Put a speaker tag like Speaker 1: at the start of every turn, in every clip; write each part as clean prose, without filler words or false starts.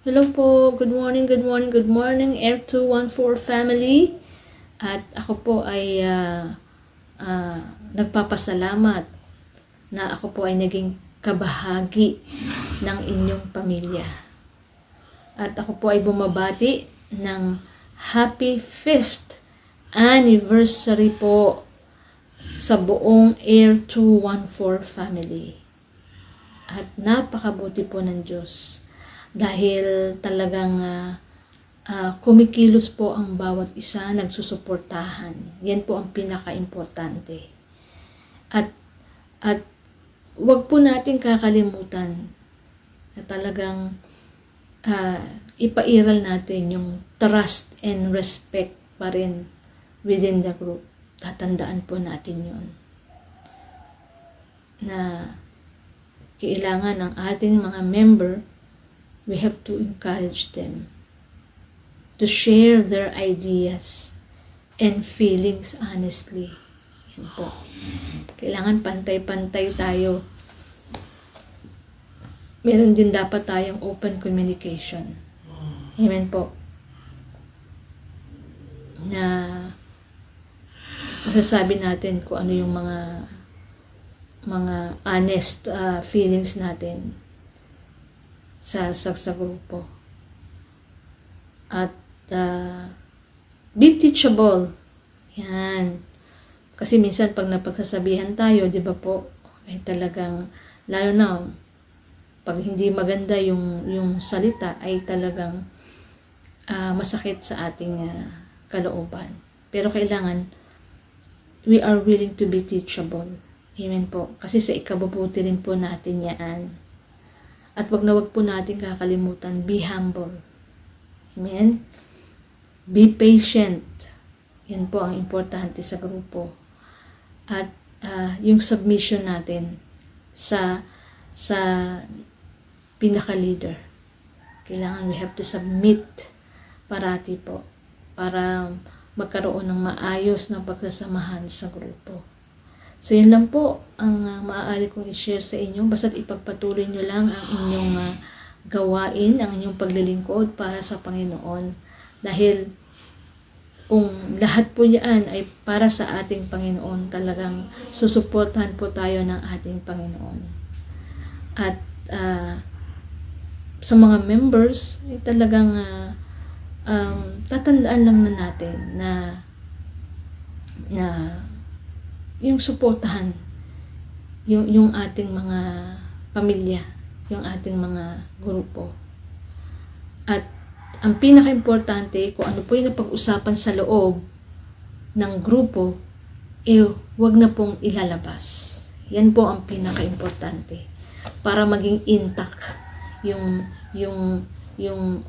Speaker 1: Hello po, good morning, good morning, good morning, Air 214 family. At ako po ay nagpapasalamat na ako po ay naging kabahagi ng inyong pamilya. At ako po ay bumabati ng happy 5th anniversary po sa buong Air 214 family. At napakabuti po ng Diyos. Dahil talagang kumikilos po ang bawat isa, nagsusuportahan. Yan po ang pinaka-importante. At wag po natin kakalimutan na talagang ipairal natin yung trust and respect pa rin within the group. Tatandaan po natin yun. Na kailangan ng ating mga member, we have to encourage them to share their ideas and feelings honestly. Yan po. Kailangan pantay-pantay tayo. Meron din dapat tayong open communication. Amen po. Na masasabi natin kung ano yung mga honest feelings natin sa grupo. At be teachable. Yan. Kasi minsan pag napagsasabihan tayo, di ba po, ay talagang, lalo na, pag hindi maganda yung salita, ay talagang masakit sa ating kalooban. Pero kailangan, we are willing to be teachable. Amen po. Kasi sa ikabubuti rin po natin yan. At wag po natin kakalimutan, be humble. Amen? Be patient. Yan po ang importante sa grupo. At yung submission natin sa pinaka-leader. Kailangan we have to submit parati po para magkaroon ng maayos na pagsasamahan sa grupo. So, yun lang po ang maaari kong i-share sa inyo. Basta't ipagpatuloy nyo lang ang inyong gawain, ang inyong paglilingkod para sa Panginoon. Dahil kung lahat po yan ay para sa ating Panginoon, talagang susuportahan po tayo ng ating Panginoon. At sa mga members, ay talagang tatandaan lang na natin na yung suportahan yung ating mga pamilya, yung ating mga grupo. At ang pinaka-importante, kung ano po yung napag-usapan sa loob ng grupo, wag na pong ilalabas. Yan po ang pinaka-importante para maging intact yung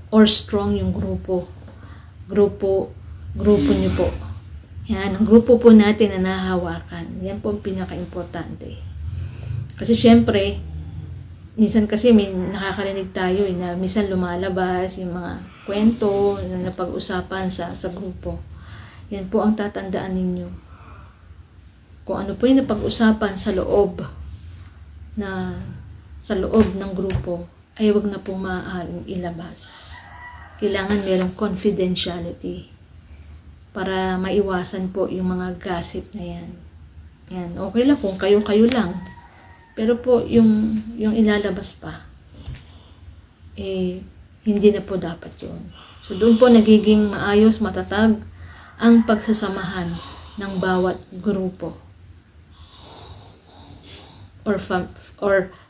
Speaker 1: or strong yung grupo nyo po. Yan, ang grupo po natin na nahahawakan. Yan po ang pinaka-importante. Kasi syempre, minsan kasi may nakakarinig tayo na minsan lumalabas yung mga kwento na napag-usapan sa grupo. Yan po ang tatandaan ninyo. Kung ano po yung napag-usapan sa loob ng grupo, ay wag na pong maaaring ilabas. Kailangan merong confidentiality para maiwasan po yung mga gossip na yan. Yan, okay lang kung kayo-kayo lang. Pero po, yung ilalabas pa, hindi na po dapat yun. So, doon po nagiging maayos, matatag ang pagsasamahan ng bawat grupo or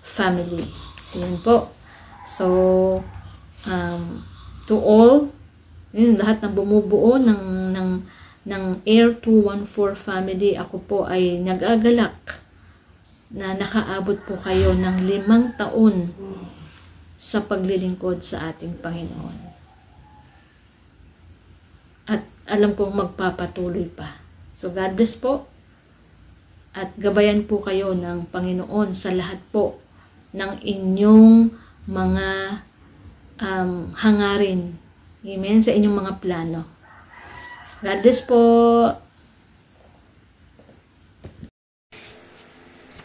Speaker 1: family. So, yan po. So, to all, yun, lahat ng bumubuo ng Air 214 family, ako po ay nag-agalak na nakaabot po kayo ng 5 taon sa paglilingkod sa ating Panginoon. At alam kong magpapatuloy pa. So God bless po. At gabayan po kayo ng Panginoon sa lahat po ng inyong mga hangarin. Amen. Sa inyong mga plano. God bless po.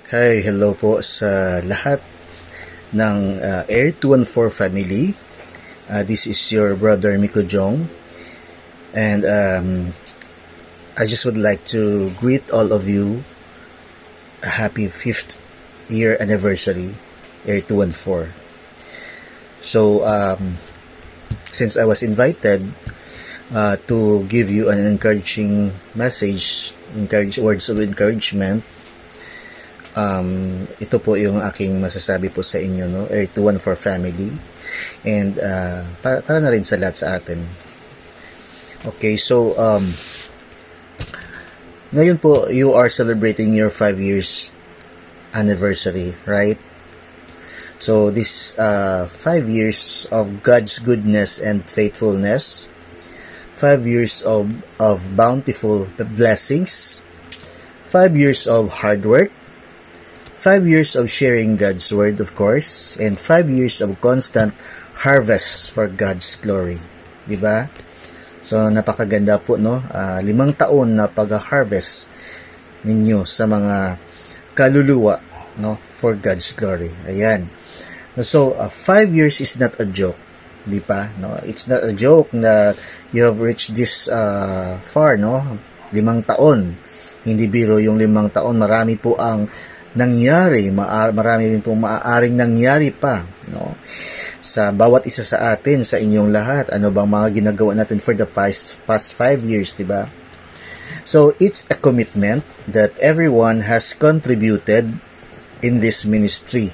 Speaker 2: Hi, hello po sa lahat ng Air 214 family. This is your brother Miko Jong, and I just would like to greet all of you a happy 5th year anniversary, Air 214. So, since I was invited to give you an encouraging message, words of encouragement, ito po yung aking masasabi po sa inyo, no? Air 214 family, and para na rin sa lahat sa atin. Okay, so ngayon po you are celebrating your 5 years anniversary, right? So this 5 years of God's goodness and faithfulness, 5 years of bountiful blessings, 5 years of hard work, 5 years of sharing God's word, of course, and 5 years of constant harvest for God's glory. Diba? So, napakaganda po, no? 5 taon na pag-harvest ninyo sa mga kaluluwa, no? For God's glory. Ayan. So, 5 years is not a joke. Di ba? No? It's not a joke na you have reached this far, no? 5 taon. Hindi biro yung 5 taon. Marami po ang nangyari. Marami rin po maaaring nangyari pa, no? Sa bawat isa sa atin, sa inyong lahat. Ano bang mga ginagawa natin for the past 5 years, di ba? So, it's a commitment that everyone has contributed in this ministry.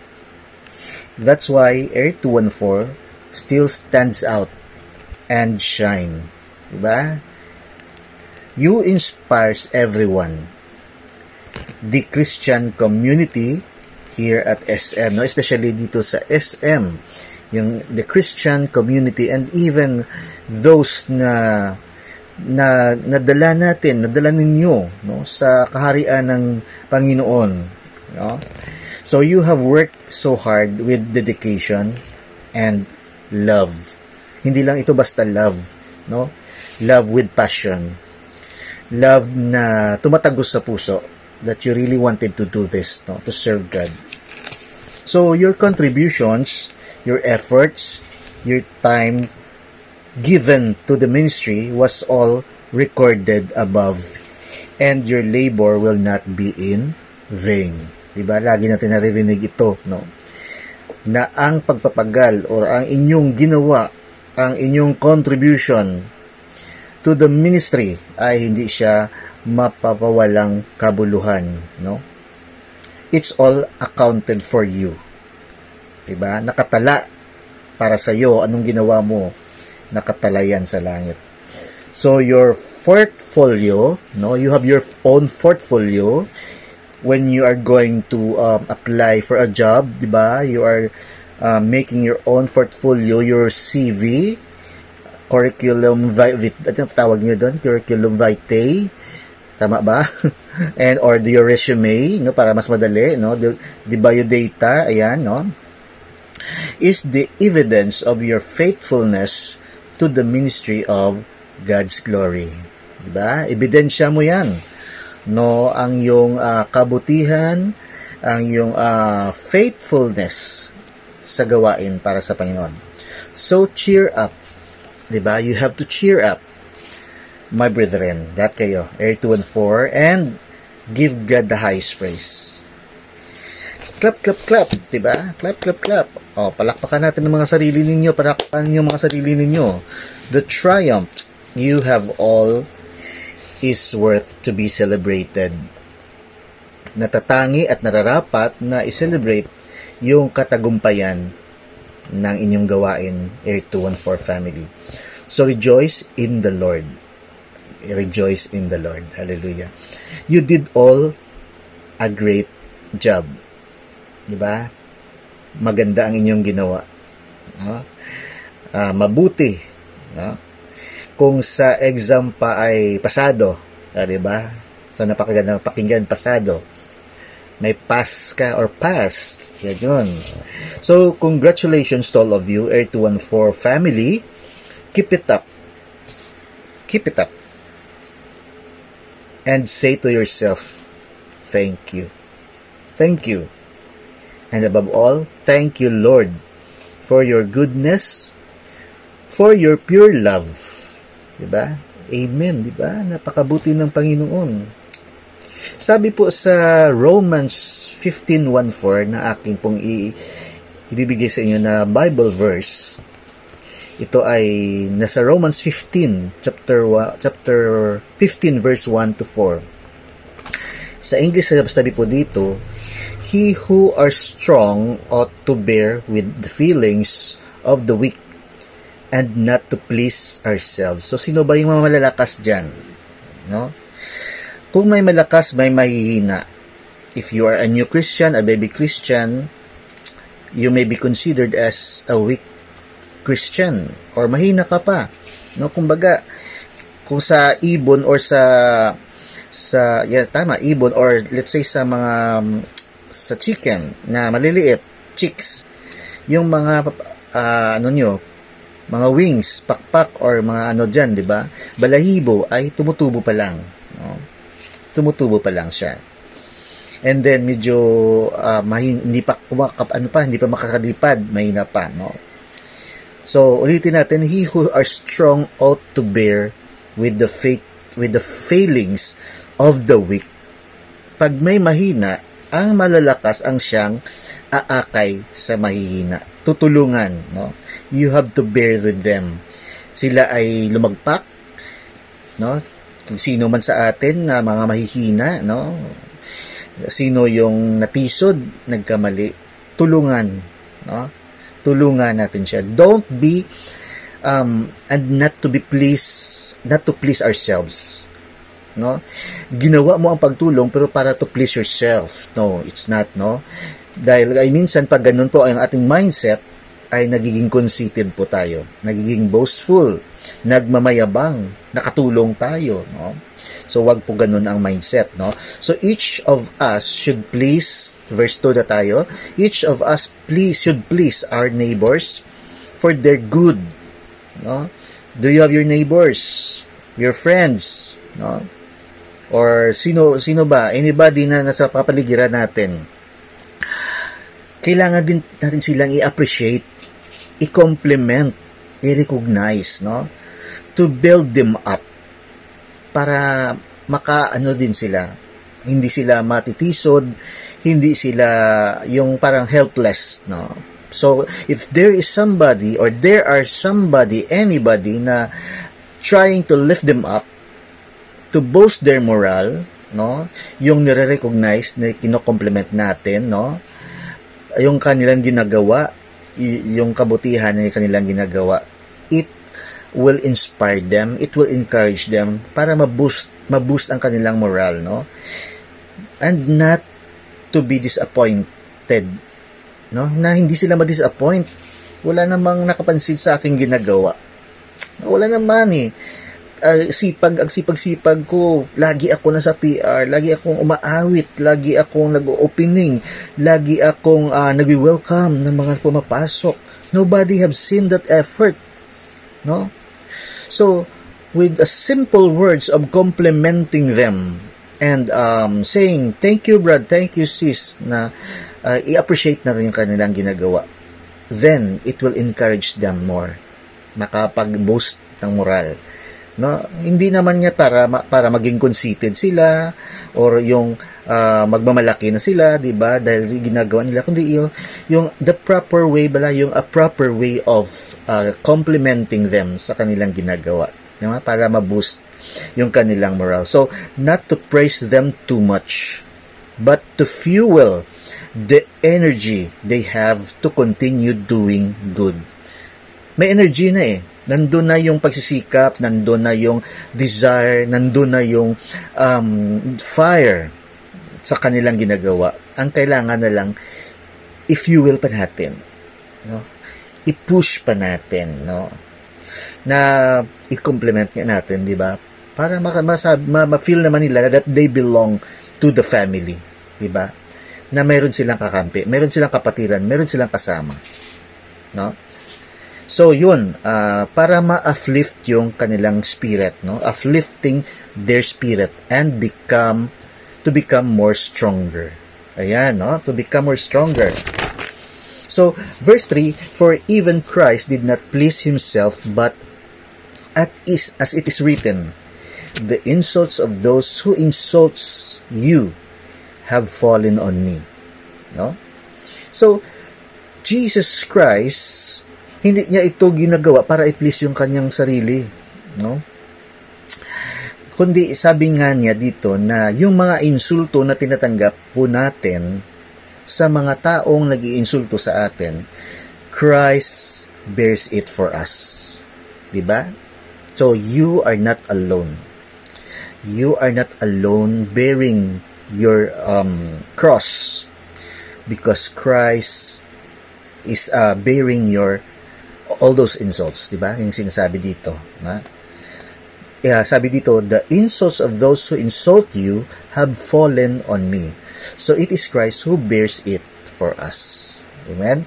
Speaker 2: That's why Air 214 still stands out and shine. Diba? You inspires everyone. The Christian community here at SM, no? Especially dito sa SM, the Christian community, and even those na nadala ninyo, no, sa kaharian ng Panginoon, no? So you have worked so hard with dedication and love. Hindi lang ito basta love, no? Love with passion. Love na tumatagos sa puso, that you really wanted to do this, no, to serve God. So your contributions, your efforts, your time given to the ministry was all recorded above, and your labor will not be in vain. Diba? Lagi natin naririnig ito, no? Na ang pagpapagal or ang inyong ginawa, ang inyong contribution to the ministry ay hindi siya mapapawalang kabuluhan, no? It's all accounted for you. Diba? Nakatala para sa iyo, anong ginawa mo, nakatala yan sa langit. So your portfolio, no, you have your own portfolio when you are going to apply for a job, diba? You are making your own portfolio, your CV, curriculum vitae, ano tawag niyo doon? Curriculum vitae, tama ba? And or your resume, no, para mas madali, no? The biodata, ayan, no? Is the evidence of your faithfulness to the ministry of God's glory. Diba? Ebidensya mo yan, no, ang iyong kabutihan, ang iyong faithfulness sa gawain para sa Panginoon. So cheer up. Diba? You have to cheer up, my brethren. That kayo, Air 214, and give God the highest praise. Clap, clap, clap, diba? Clap, clap, clap. O, palakpakan natin ang mga sarili ninyo, palakpakan niyo mga sarili ninyo. The triumph you have all is worth to be celebrated. Natatangi at nararapat na i-celebrate yung katagumpayan ng inyong gawain, Air 214 family. So rejoice in the Lord. Rejoice in the Lord. Hallelujah. You did all a great job. Diba? Maganda ang inyong ginawa. No? Mabuti. No? Kung sa exam pa ay pasado, diba? So napakaganda pakinggan, pasado. May pass ka or passed. Yan yun. So congratulations to all of you, Air 214 family. Keep it up. Keep it up. And say to yourself, thank you. Thank you. And above all, thank you, Lord, for your goodness, for your pure love. Diba? Amen, diba? Napakabuti ng Panginoon. Sabi po sa Romans 15:1-4 na aking pong ibibigay sa inyo na Bible verse. Ito ay nasa Romans 15, chapter 15 verse 1-4. Sa English sabi po dito, "He who are strong ought to bear with the feelings of the weak and not to please ourselves." So sino ba yung mga malalakas diyan? No? Kung may malakas, may mahihina. If you are a new Christian, a baby Christian, you may be considered as a weak Christian or mahina ka pa. No, kumbaga kung sa ibon or ibon or let's say sa mga sa chicken na maliliit, chicks, yung mga mga wings, pakpak or mga diyan, 'di ba? Balahibo ay tumutubo pa lang, no? Tumutubo pa lang siya. And then medyo hindi pa makakalipad, mahina pa, no? So, ulitin natin, he who are strong ought to bear with the failings of the weak. Pag may mahina, ang malalakas ang siyang aakay sa mahihina. Tutulungan, no? You have to bear with them. Sila ay lumagpak, no? Kung sino man sa atin na mga mahihina, no? Sino yung natisod, nagkamali, tulungan, no? Tulungan natin siya. Don't be and not to please ourselves, no? Ginawa mo ang pagtulong pero para to please yourself. No, it's not, no? Dahil ay minsan pag ganun po ang ating mindset, ay nagiging conceited po tayo, nagiging boastful, nagmamayabang, nakatulong tayo, no? So wag po ganun ang mindset, no? So each of us should please, verse 2 na tayo, each of us should please our neighbors for their good, no? Do you have your neighbors, your friends, no? Or sino ba, anybody na nasa kapaligiran natin? Kailangan din natin silang i-appreciate, i-compliment, i-recognize, no? To build them up para din sila. Hindi sila matitisod, hindi sila yung parang helpless, no? So, if there is somebody or there are anybody na trying to lift them up, to boost their morale, no? Yung nire-recognize na kino-compliment natin, no? Yung kanilang ginagawa, yung kabutihan na kanilang ginagawa, it will inspire them, it will encourage them para ma-boost ang kanilang morale, no? And not to be disappointed, no? Na hindi sila ma-disappoint. Wala namang nakapansin sa aking ginagawa. Wala naman eh. Ang sipag-sipag ko, lagi ako nasa PR, lagi akong umaawit, lagi akong nag-opening, lagi akong nag-welcome ng mga pumapasok. Nobody have seen that effort, no? So, with a simple words of complimenting them and saying, thank you Brad, thank you sis, na i-appreciate na rin yung kanilang ginagawa, then it will encourage them more, makapag-boost ng moral. No, hindi naman niya para maging conceited sila or yung magmamalaki na sila, 'di ba? Dahil ginagawa nila, kundi yung the proper way yung a proper way of complimenting them sa kanilang ginagawa, 'di ba? Para ma-boost yung kanilang morale. So, not to praise them too much, but to fuel the energy they have to continue doing good. May energy na eh. Nandun na yung pagsisikap, nandun na yung desire, nandun na yung fire sa kanilang ginagawa. Ang kailangan na lang, i-fuel pa natin, no? I-push pa natin, no? Na i-complement natin, di ba? Para ma-feel naman nila that they belong to the family, di ba? Na meron silang kakampi, meron silang kapatiran, meron silang kasama, no? So, yun, para ma-uplift yung kanilang spirit, no? Uplifting their spirit and to become more stronger. Ayan, no? To become more stronger. So, verse 3, for even Christ did not please himself, but as it is written, the insults of those who insults you have fallen on me. No? So, Jesus Christ, hindi niya ito ginagawa para i-please yung kanyang sarili. No? Kundi sabi nga niya dito na yung mga insulto na tinatanggap po natin sa mga taong nag-iinsulto sa atin, Christ bears it for us. Diba? So, you are not alone. You are not alone bearing your cross, because Christ is bearing all those insults, diba? Yung sinasabi dito, na sabi dito, the insults of those who insult you have fallen on me. So it is Christ who bears it for us. Amen?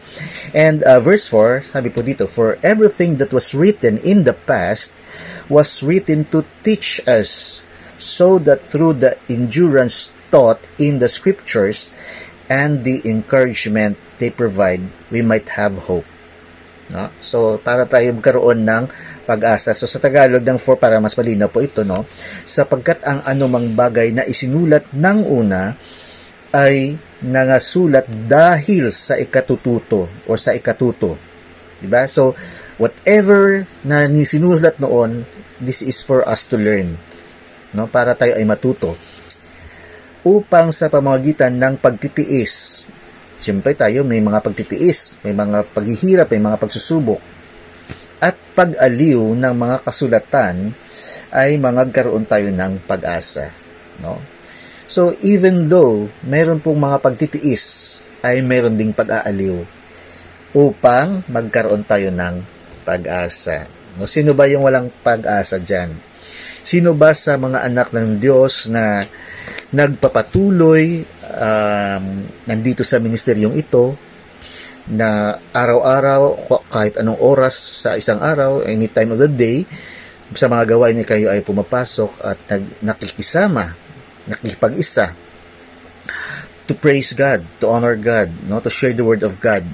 Speaker 2: And verse 4, sabi po dito, for everything that was written in the past was written to teach us, so that through the endurance taught in the scriptures and the encouragement they provide, we might have hope. No? So, para tayo magkaroon ng pag-asa. So, sa Tagalog ng 4, para mas malinaw po ito, no? Sapagkat ang anumang bagay na isinulat ng una ay nangasulat dahil sa ikatututo o sa ikatuto. Diba? So, whatever na sinulat noon, this is for us to learn. No? Para tayo ay matuto. Upang sa pamamagitan ng pagtitiis, siyempre tayo may mga pagtitiis, may mga paghihirap, may mga pagsusubok, at pag-aliw ng mga kasulatan ay magkaroon tayo ng pag-asa. No? So, even though meron pong mga pagtitiis, ay meron ding pag-aaliw upang magkaroon tayo ng pag-asa. No? Sino ba yung walang pag-asa dyan? Sino ba sa mga anak ng Diyos na nagpapatuloy nandito sa ministeryong ito, na araw-araw, kahit anong oras sa isang araw, any time of the day, sa mga gawain niya kayo ay pumapasok at nakikisama, nakikipag-isa to praise God, to honor God, no, to share the word of God,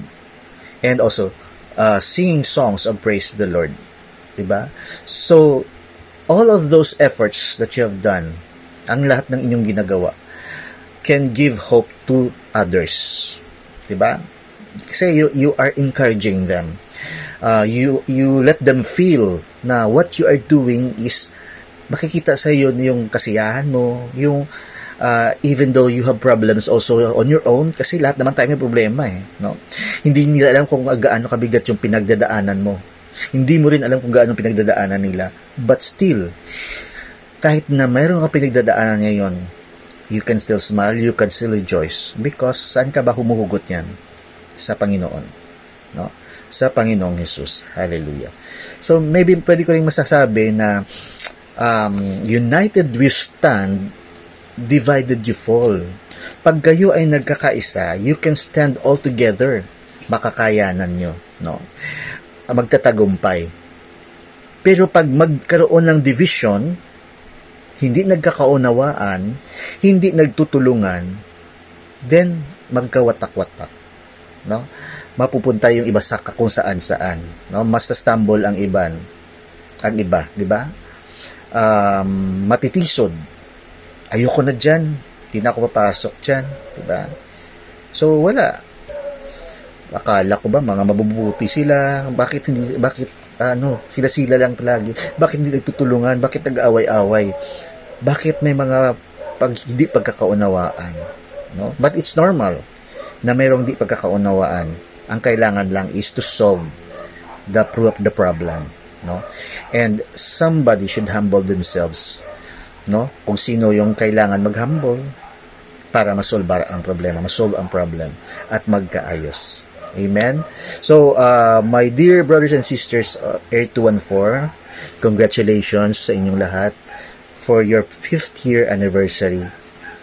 Speaker 2: and also singing songs of praise to the Lord. Diba? So, all of those efforts that you have done, ang lahat ng inyong ginagawa, can give hope to others. Diba? Kasi you are encouraging them. You let them feel na what you are doing is makikita sa iyo yung kasiyahan mo, yung even though you have problems also on your own, kasi lahat naman tayo may problema no? Hindi nila alam kung gaano kabigat yung pinagdadaanan mo. Hindi mo rin alam kung gaano pinagdadaanan nila. But still, kahit na mayroon kang pinagdadaanan ngayon, you can still smile, you can still rejoice. Because saan ka ba humuhugot yan? Sa Panginoon. No? Sa Panginoong Jesus. Hallelujah. So, maybe pwede ko rin masasabi na united we stand, divided you fall. Pag kayo ay nagkakaisa, you can stand all together. Makakayanan nyo. No? Magtatagumpay. Pero pag magkaroon ng division, hindi nagkakaunawaan, hindi nagtutulungan, then magkawatak-watak. No? Mapupunta yung iba sa kung saan-saan. No? Mas stumble ang iba, di ba? Matitisod. Ayoko na dyan. Hindi na ako papasok dyan. Di ba? So, wala. Akala ko ba mga mabubuti sila? Bakit sila lang palagi? Bakit hindi nagtutulungan? Bakit nag-away-away? Bakit may mga hindi pagkakaunawaan? No? But it's normal na mayroong di pagkakaunawaan. Ang kailangan lang is to solve the problem, no? And somebody should humble themselves, no? Kung sino yung kailangan mag-humble para masolve ang problem at magkaayos. Amen? So, my dear brothers and sisters, Air 214, congratulations sa inyong lahat for your 5th year anniversary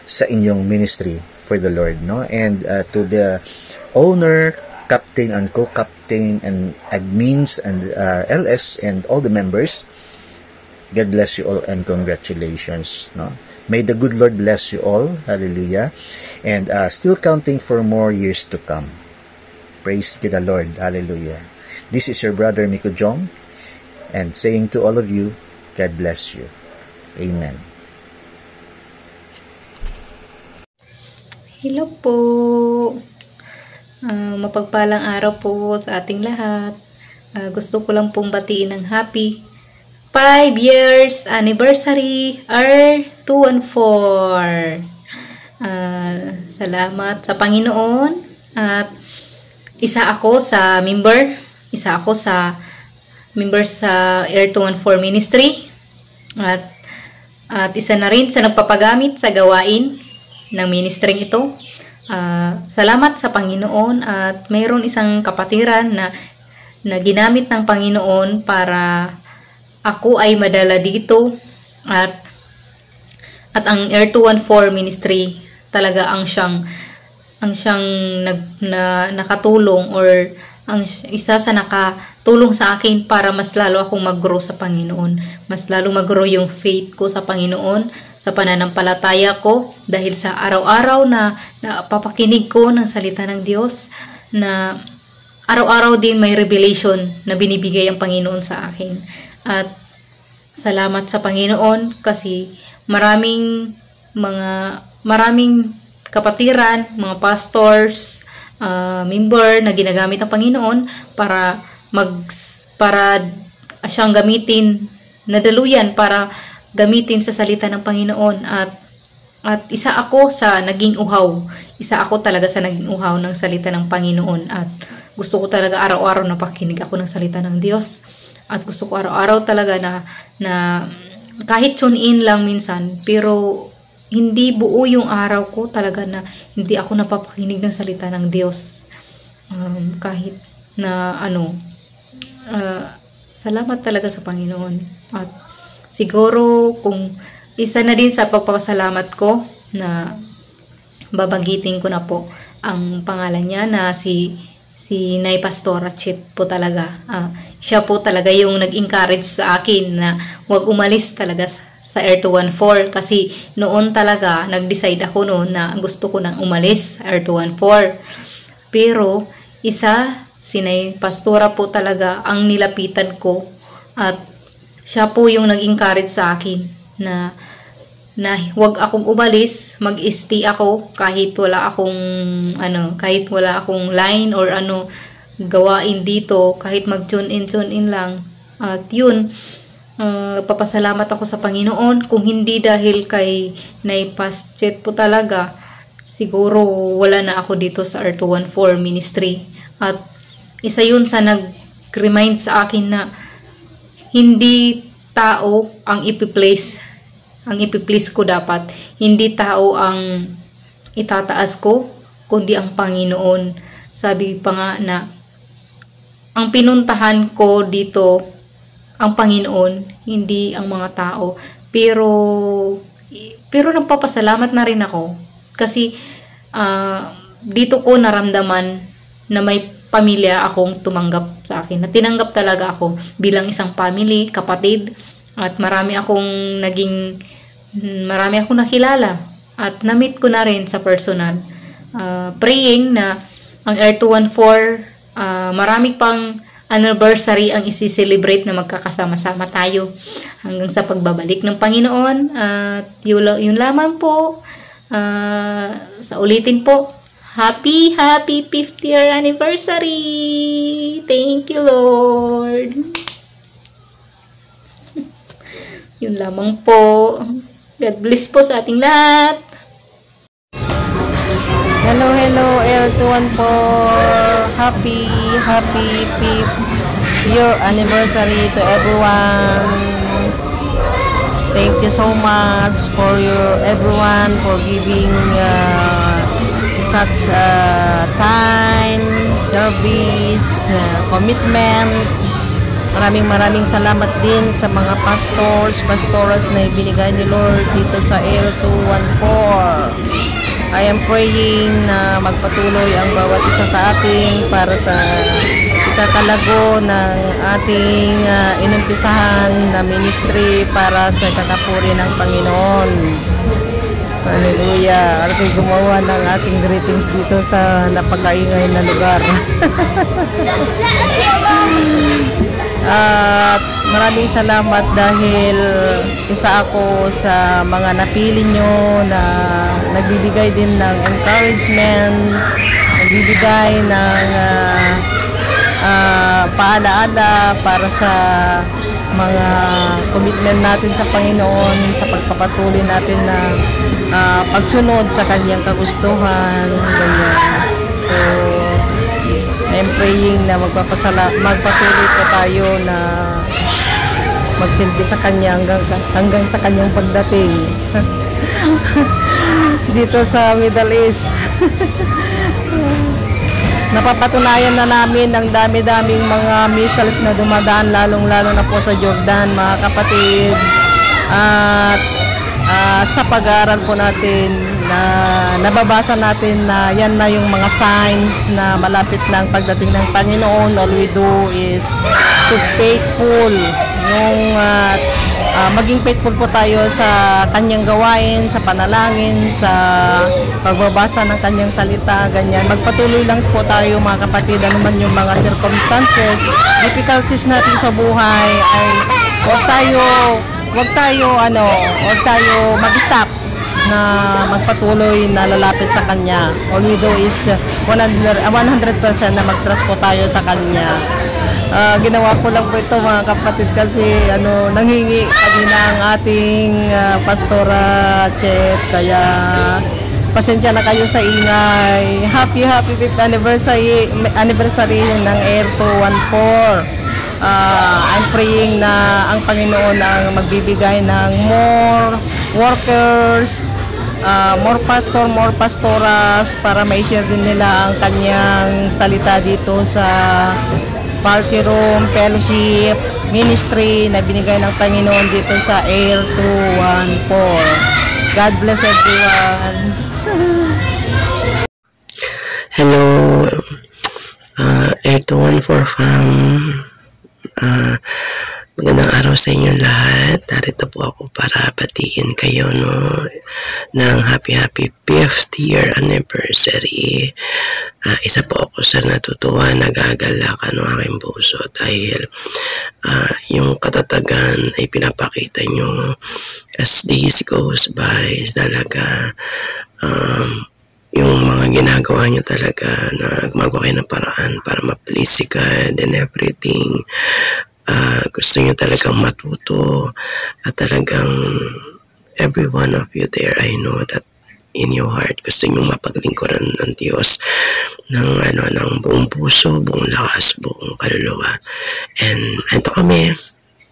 Speaker 2: sa inyong ministry for the Lord, no? And to the owner, captain and co-captain and admins and LS and all the members, God bless you all and congratulations, no? May the good Lord bless you all. Hallelujah. And still counting for more years to come. Praise to the Lord. Hallelujah. This is your brother Miko Jong, and saying to all of you, God bless you. Amen.
Speaker 3: Hello po. Mapagpalang araw po sa ating lahat. Gusto ko lang pong batiin ng happy 5 years anniversary R214. Salamat sa Panginoon at isa ako sa member sa R214 Ministry at isa na rin sa nagpapagamit sa gawain ng ministering ito. Salamat sa Panginoon at mayroon isang kapatiran na ginamit ng Panginoon para ako ay madala dito at ang R214 Ministry talaga ang siyang nakatulong or ang isa sa nakatulong sa akin para mas lalo akong mag-grow sa Panginoon. Mas lalo mag-grow yung faith ko sa Panginoon, sa pananampalataya ko dahil sa araw-araw na papakinig ko ng salita ng Diyos, na araw-araw din may revelation na binibigay ang Panginoon sa akin. At salamat sa Panginoon kasi maraming kapatiran, mga pastors, member na ginagamit ng Panginoon para siyang gamitin, nadaluyan para gamitin sa salita ng Panginoon at isa ako talaga sa naging uhaw ng salita ng Panginoon at gusto ko talaga araw-araw na pakinig ako ng salita ng Diyos at gusto ko araw-araw talaga na kahit tune in lang minsan pero hindi buo yung araw ko talaga na hindi ako napapakinig ng salita ng Diyos. Kahit na salamat talaga sa Panginoon at siguro kung isa na din sa pagpapasalamat ko na babanggitin ko na po ang pangalan niya na si Nay Pastora Chit po talaga. Siya po talaga yung nag-encourage sa akin na huwag umalis talaga sa R214 kasi noon talaga nag-decide ako noon na gusto ko nang umalis sa R214. Pero si Nay Pastora po talaga ang nilapitan ko at siya po yung nag-encourage sa akin na huwag akong umalis, mag-stay ako kahit wala akong line or gawain dito, kahit mag-tune in lang. At yun, papasalamat ako sa Panginoon. Kung hindi dahil kay Nay Pastor po talaga, siguro wala na ako dito sa R214 Ministry. At isa yun sa nag-remind sa akin na hindi tao ang ipi-please ko dapat. Hindi tao ang itataas ko, kundi ang Panginoon. Sabi pa nga na ang pinuntahan ko dito ang Panginoon, hindi ang mga tao. Pero nagpapasalamat na rin ako kasi dito ko naramdaman na may pamilya akong tumanggap sa akin. Na tinanggap talaga ako bilang isang family, kapatid, at marami akong nakilala at na-meet ko na rin sa personal. Praying na ang R214 marami pang anniversary ang isi-celebrate na magkakasama-sama tayo hanggang sa pagbabalik ng Panginoon. At yun lamang po. Sa ulitin po, Happy 50th year anniversary! Thank you, Lord! Yun lamang po. God bless po sa ating lahat.
Speaker 4: Hello, L214. Happy 5th year anniversary to everyone. Thank you so much for everyone for giving such time, service, commitment. Maraming salamat din sa mga pastoras na ibinigay ni Lord dito sa L214. I am praying na magpatuloy ang bawat isa sa atin para sa ikakalago ng ating inumpisahan na ministry para sa katapuri ng Panginoon. Hallelujah. At ako'y gumawa ng aking greetings dito sa napakaingay na lugar. At maraming salamat dahil isa ako sa mga napili nyo na nagbibigay din ng encouragement, nagbibigay ng paalaala para sa mga commitment natin sa Panginoon, sa pagpapatuloy natin na pagsunod sa kanyang kagustuhan, ganyan. So, I'm praying na magpatuloy po tayo na magsilbi sa kanya hanggang sa kanyang pagdating dito sa Middle East. Napapatunayan na namin ng dami-daming mga missiles na dumadaan, lalong-lalo na po sa Jordan, mga kapatid. At sa pag-aaral po natin, na nababasa natin na yan na yung mga signs na malapit na ang pagdating ng Panginoon. All we do is to faithful, yung maging faithful po tayo sa kanyang gawain, sa panalangin, sa pagbabasa ng kanyang salita, ganyan. Magpatuloy lang po tayo mga kapatid, ano man yung mga circumstances, difficulties natin sa buhay, ay huwag tayo mag-stop na magpatuloy na lalapit sa kanya. All we do is 100% na mag-trust po tayo sa kanya. Ginawa ko lang po ito mga kapatid kasi nanghingi kanina ang ating pastora Chet, kaya pasensya na kayo sa ingay. Happy 5th anniversary ng Air 214. I'm praying na ang Panginoon ang magbibigay ng more workers, more pastor, more pastoras para ma-share din nila ang kanyang salita dito sa party room, fellowship, ministry na binigay ng Panginoon dito sa Air 214. God bless everyone.
Speaker 5: Hello, Air 214 fam. Magandang araw sa inyo lahat. Narito po ako para batiin kayo ng happy 5th year anniversary. Isa po ako sa natutuwa, nagagalakan ng aking puso dahil yung katatagan ay pinapakita nyo as days goes by. Talaga yung mga ginagawa nyo talaga na gumagawa kayo ng paraan para ma-please si God and everything. Gusto nyo talagang matuto at talagang every one of you there, I know that in your heart gusto nyo mapaglingkuran ng Diyos ng buong puso, buong lakas, buong kaluluwa. And ito kami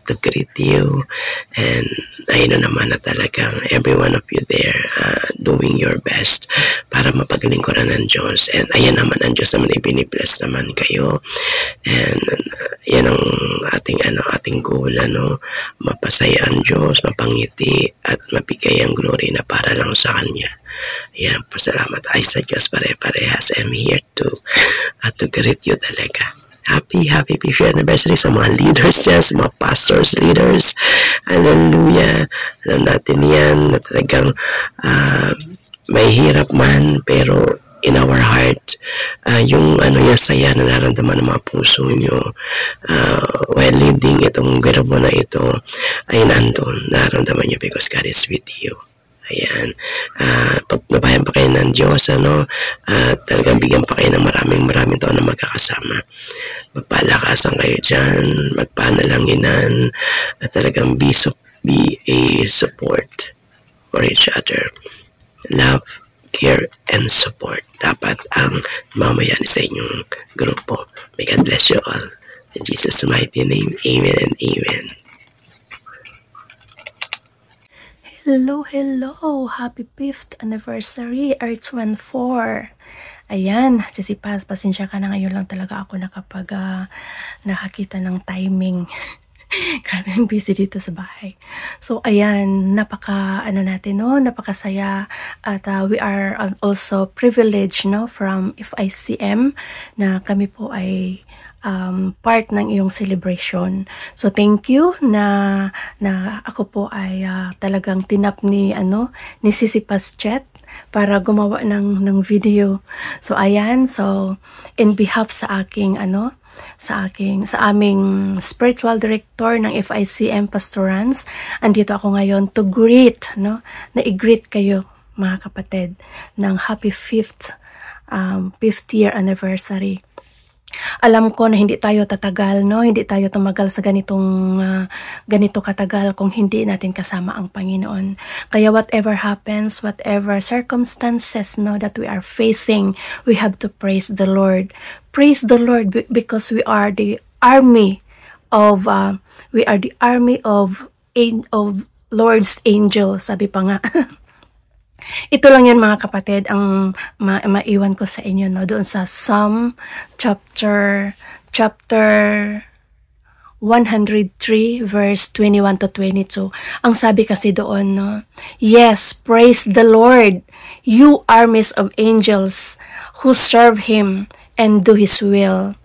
Speaker 5: to greet you, and I know naman na talagang every one of you there doing your best para mapaglingkuran ng Diyos. And ayan naman, ang Diyos naman ay binibless naman kayo, and yan ang ating goal, mapasaya ang Diyos, mapangiti at mabigay ang glory na para lang sa Kanya. Ayan, pasalamat ay sa Diyos pare-parehas. I'm here to greet you talaga. Happy 5th anniversary sa mga leaders dyan, sa mga pastors, leaders. Hallelujah. Alam natin yan na talagang may hirap man, pero in our heart, yung saya na nararamdaman ng mga puso nyo while leading itong grupo na ito ay nandun. Nararamdaman nyo because God is with you. Ayan, pag nabayan pa kayo ng Diyos, talagang bigyan pa kayo ng maraming taon na magkakasama. Magpalakasan kayo dyan, magpanalanginan, at talagang be a support for each other. Love, care, and support. Dapat ang mamayan sa inyong grupo. May God bless you all. In Jesus' mighty name, amen and amen.
Speaker 6: Hello! Happy 5th anniversary, R24. Ayan, sisipas, pasensya ka na, ngayon lang talaga ako nakakita ng timing. Grabe, busy dito sa bahay. So, ayan, napakasaya. At we are also privileged, from FICM, na kami po ay part ng iyong celebration. So thank you na ako po ay talagang tinap ni Sissy Paschet para gumawa ng video. So ayan, so in behalf sa aming spiritual director ng FICM Pastorans, andito ako ngayon to greet, na i-greet kayo mga kapatid ng happy 5th year anniversary. Alam ko na hindi tayo tatagal, hindi tayo tumagal sa ganito katagal kung hindi natin kasama ang Panginoon. Kaya whatever happens, whatever circumstances that we are facing, we have to praise the Lord. Praise the Lord because we are the army of Lord's angel, sabi pa nga. Ito lang yun mga kapatid ang maiwan ko sa inyo doon sa Psalm chapter 103 verse 21 to 22. Ang sabi kasi doon, yes, praise the Lord, you armies of angels who serve Him and do His will.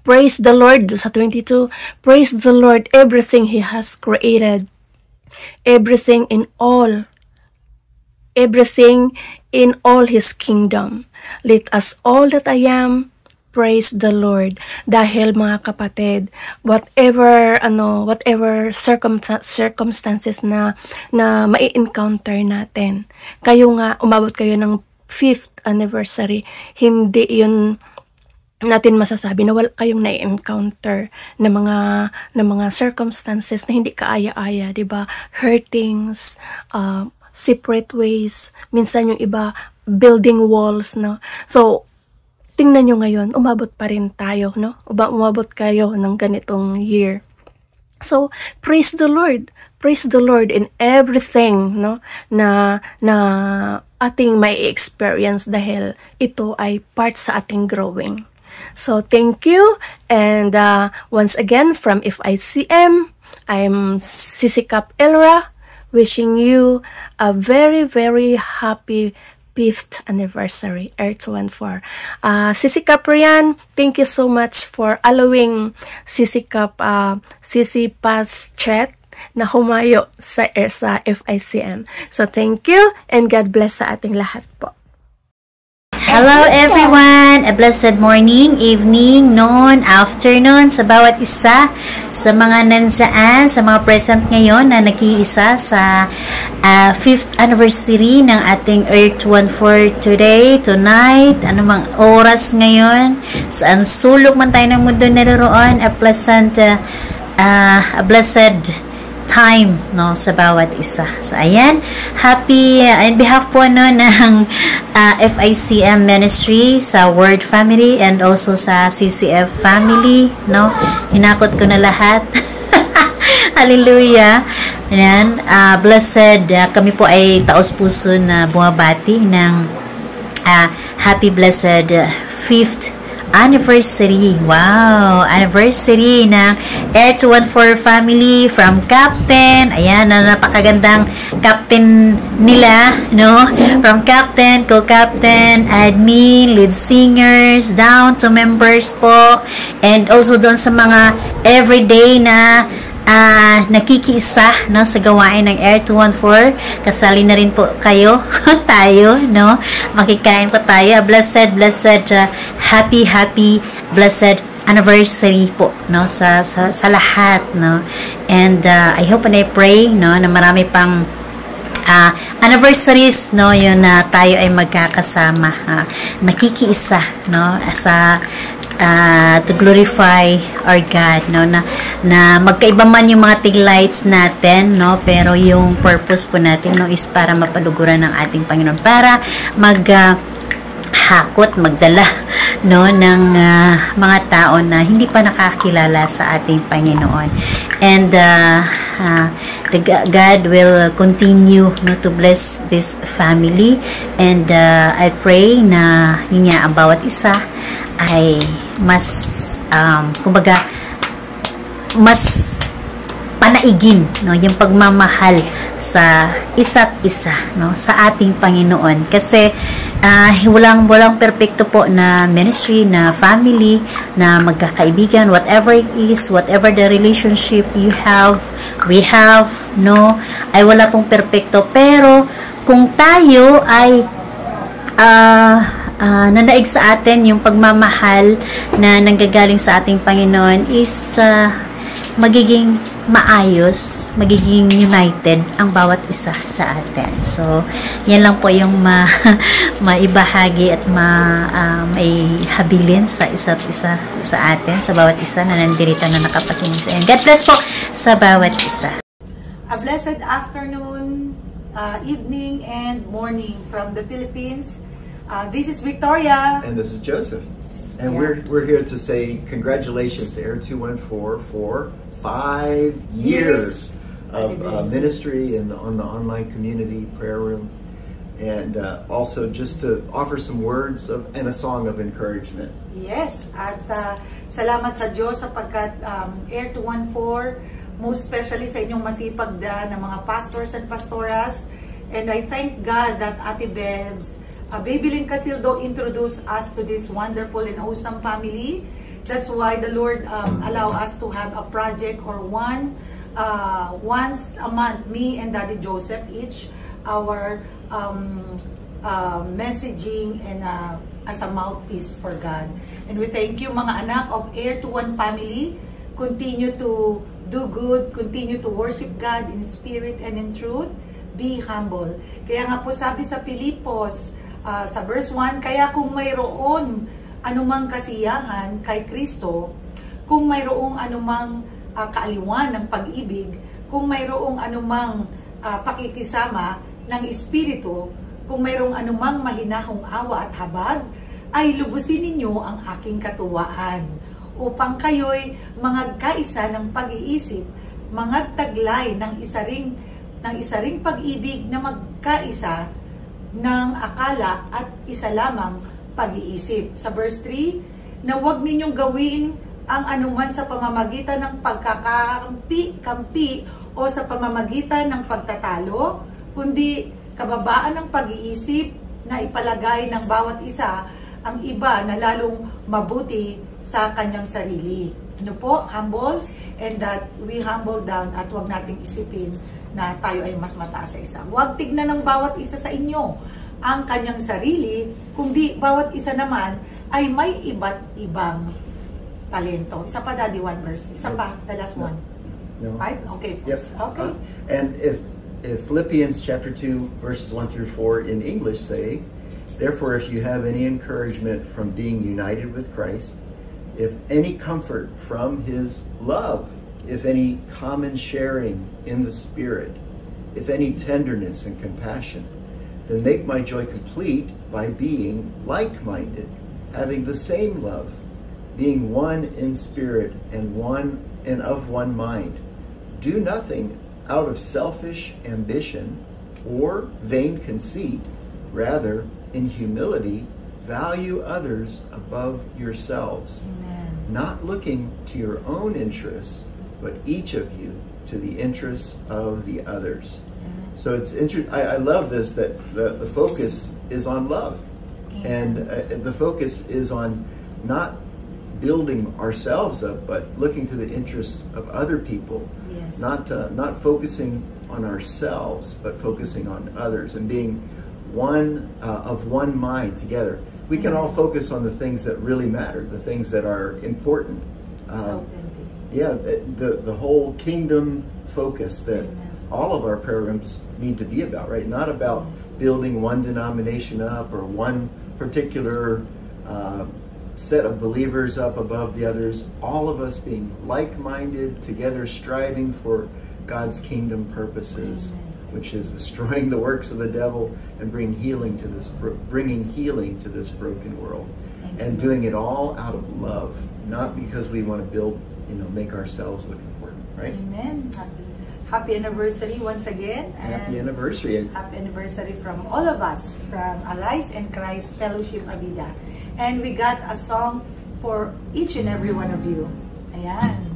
Speaker 6: Praise the Lord sa 22, praise the Lord, everything He has created, everything in all His kingdom. Let us all that I am praise the Lord. Dahil mga kapatid, whatever circumstances na mai-encounter natin, kayo nga, umabot kayo ng 5th anniversary, hindi yun natin masasabi na wala kayong na-encounter na mga circumstances na hindi kaaya-aya, 'di ba? Hurtings, separate ways, minsan yung iba building walls, so tingnan nyo ngayon, umabot pa rin tayo, umabot kayo ng ganitong year. So praise the Lord in everything na ating may experience dahil ito ay part sa ating growing. So thank you, and once again from FICM, I'm Sissy Cap Elra, wishing you a very, very happy 5th anniversary, Earth-14. Sissy Caprian, thank you so much for allowing Sissy Paschet na humayo sa FICM. So thank you and God bless sa ating lahat po.
Speaker 7: Hello everyone! A blessed morning, evening, noon, afternoon sa bawat isa, sa mga nandiyan, sa mga present ngayon na nakiisa sa 5th anniversary ng ating Earth-14 today, tonight, anumang oras ngayon, saan sulok man tayo ng mundo naroon, a blessed time sa bawat isa. So ayan, happy in behalf po ng FICM ministry sa Word family and also sa CCF family, hinakot ko na lahat. Hallelujah. Ayan, blessed, kami po ay taos-puso na bumabati ng happy blessed 5th anniversary. Wow! Anniversary ng Earth-14 family from Captain. Ayan, napakagandang captain nila, From Captain, co-captain, admin, lead singers, down to members po. And also doon sa mga everyday na nakikiisa sa gawain ng Earth-14. Kasali na rin po kayo, tayo, makikain po tayo. Blessed, happy, blessed anniversary po, sa lahat, And I hope and I pray, na marami pang anniversaries, yun na tayo ay magkakasama, nakikiisa, to glorify our God, na magkaiba man yung mga tig lights natin, pero yung purpose po natin, is para mapaluguran ng ating Panginoon, para magdala ng mga tao na hindi pa nakakilala sa ating Panginoon. And God will continue to bless this family, and I pray na yun nga, ang bawat isa ay mas kumbaga mas panaigin yung pagmamahal sa isa't isa, sa ating Panginoon, kasi walang perfecto po na ministry, na family, na magkakaibigan, whatever it is, whatever the relationship you have, we have, no, ay wala pong perfecto. Pero kung tayo ay nanaig sa atin yung pagmamahal na nanggagaling sa ating Panginoon is magiging maayos, magiging united ang bawat isa sa atin. So, yan lang po yung maibahagi at maihabilin sa isa't isa sa atin, sa bawat isa na nandirito na nakapakinig sa inyo. God bless po sa bawat isa.
Speaker 8: A blessed afternoon, evening, and morning from the Philippines. This is Victoria.
Speaker 9: And this is Joseph. And we're here to say congratulations to Air 214 for 5 years of ministry on the online community prayer room, and also just to offer some words and a song of encouragement.
Speaker 8: Yes, at salamat sa Diyos sapagkat Air 214, most especially sa inyong masipag na mga pastors and pastoras, and I thank God that Ate Bebs, Baby Lynn Casildo introduced us to this wonderful and awesome family. That's why the Lord allow us to have a project or once a month, me and Daddy Joseph, each our messaging and as a mouthpiece for God. And we thank you mga anak of Air to One family. Continue to do good, continue to worship God in spirit and in truth. Be humble. Kaya nga po sabi sa Filipos, sa verse 1, kaya kung mayroon anumang kasiyahan kay Kristo, kung mayroong anumang kaaliwan ng pag-ibig, kung mayroong anumang pakikisama ng Espiritu, kung mayroong anumang mahinahong awa at habag, ay lubusin ninyo ang aking katuwaan, upang kayo'y mangagkaisa ng pag-iisip, mangagtaglay ng isaring pag-ibig na magkaisa ng akala at isa lamang pag-iisip. Sa verse 3, na huwag ninyong gawin ang anuman sa pamamagitan ng pagkakampi o sa pamamagitan ng pagtatalo, kundi kababaan ng pag-iisip na ipalagay ng bawat isa ang iba na lalong mabuti sa kanyang sarili. Ano po? Humble, and that we humble down at huwag nating isipin na tayo ay mas mataas sa isa. Huwag tignan ng bawat isa sa inyo ang kanyang sarili, kundi bawat isa naman ay may iba't ibang talento. Isa pa, Daddy, one verse. Isa pa, the last one.
Speaker 9: No.
Speaker 8: 5? Okay.
Speaker 9: Yes.
Speaker 8: Okay.
Speaker 9: And if Philippians chapter 2, verses 1 through 4 in English say, therefore, if you have any encouragement from being united with Christ, if any comfort from his love, if any common sharing in the Spirit, if any tenderness and compassion, then make my joy complete by being like-minded, having the same love, being one in spirit and of one mind. Do nothing out of selfish ambition or vain conceit, rather, in humility, value others above yourselves,
Speaker 8: Amen.
Speaker 9: Not looking to your own interests, but each of you to the interests of the others. So it's I love this, that the focus is on love. And the focus is on not building ourselves up, but looking to the interests of other people.
Speaker 8: Yes.
Speaker 9: Not focusing on ourselves, but focusing on others, and being one of one mind together. We can all focus on the things that really matter, the things that are important. Yeah, the whole kingdom focus that all of our prayer rooms need to be about, right? Not about building one denomination up or one particular set of believers up above the others. All of us being like-minded, together striving for God's kingdom purposes, which is destroying the works of the devil and bringing healing to this broken world, and doing it all out of love, not because we want to build, make ourselves look important, right?
Speaker 8: Amen. Happy anniversary once again.
Speaker 9: Happy anniversary.
Speaker 8: Happy anniversary from all of us, from Arise and Christ Fellowship Abida. And we got a song for each and every one of you. Ayan.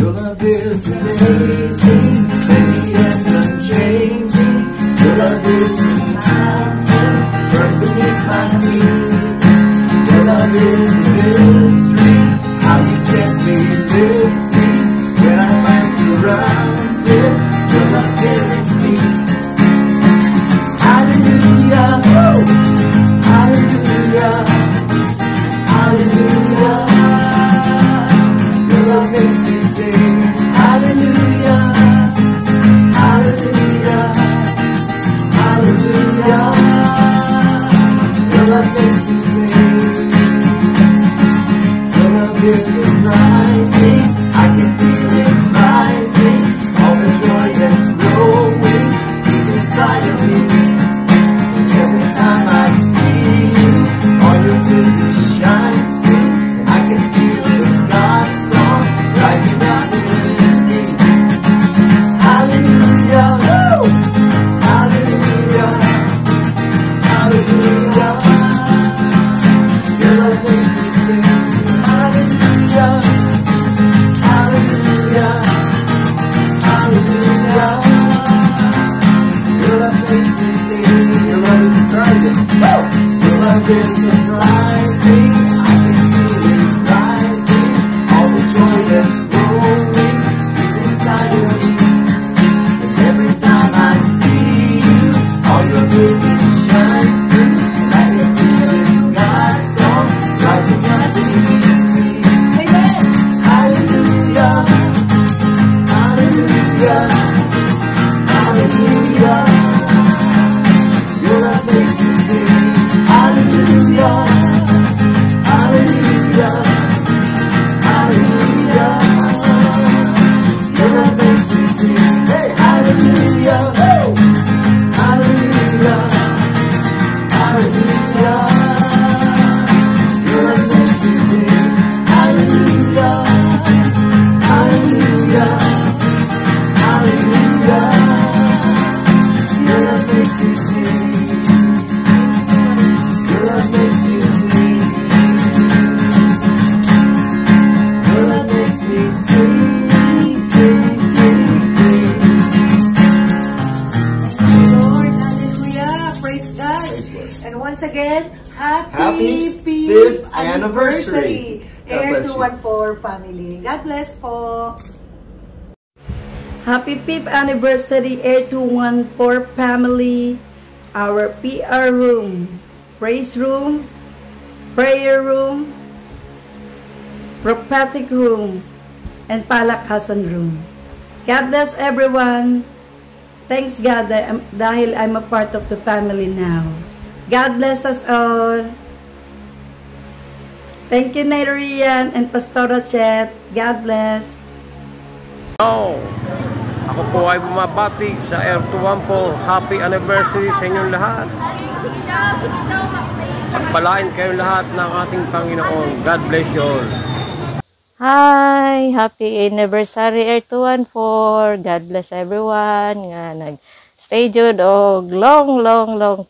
Speaker 9: Your love is amazing, steady and unchanging. Your love is mountain,
Speaker 10: birth beneath my feet. Your love is a mystery, how you gently lift me when I find surrounded. Your love carries me. Hallelujah, oh, hallelujah, hallelujah. Your love makes me sing. Hallelujah, hallelujah, hallelujah. Your love makes me sing. Your love is rising, I can feel it rising. All the joy that's growing deep inside of me. Every time I see you, all your goodness shines through. I can feel this God's song rising up within me. Hallelujah, oh, hallelujah, hallelujah. Your love makes me sing. Hallelujah, hallelujah, hallelujah. Your love makes me sing. Your love is surprising. Oh! Your love is surprising. I can feel it rising. All the joy that's growing deep inside of me. And every time I see you, all your goodness shines through. And I can feel this God's song rising up within me. Amen. Hallelujah, hallelujah, hallelujah. Your love makes me sing. Hallelujah, hallelujah, hallelujah. Your love makes me sing. Hey, hallelujah, oh, hallelujah, hallelujah. Your love makes me sing. Hallelujah, hallelujah, hallelujah. Your love makes me sing. Your love makes me sing. Your love makes me sing, sing, sing, sing.
Speaker 8: Lord, hallelujah, praise God. And once again, happy
Speaker 9: fifth
Speaker 8: 5th
Speaker 9: anniversary. God
Speaker 8: Air
Speaker 9: bless you.
Speaker 8: 214 family. God bless po.
Speaker 11: Happy 5th anniversary Air 214 family, our PR room, praise room, prayer room, prophetic room, and palakasan room. God bless everyone. Thanks God dahil I'm a part of the family now. God bless us all. Thank you, Nairian and Pastora Chet. God bless.
Speaker 12: Hello! Ako po ay bumabati sa Air 214. Happy anniversary sa inyong lahat. Pagpalain kayong lahat ng ating Panginoon. God bless you all.
Speaker 1: Hi! Happy anniversary Air 214. God bless everyone nga nag-stay jud og long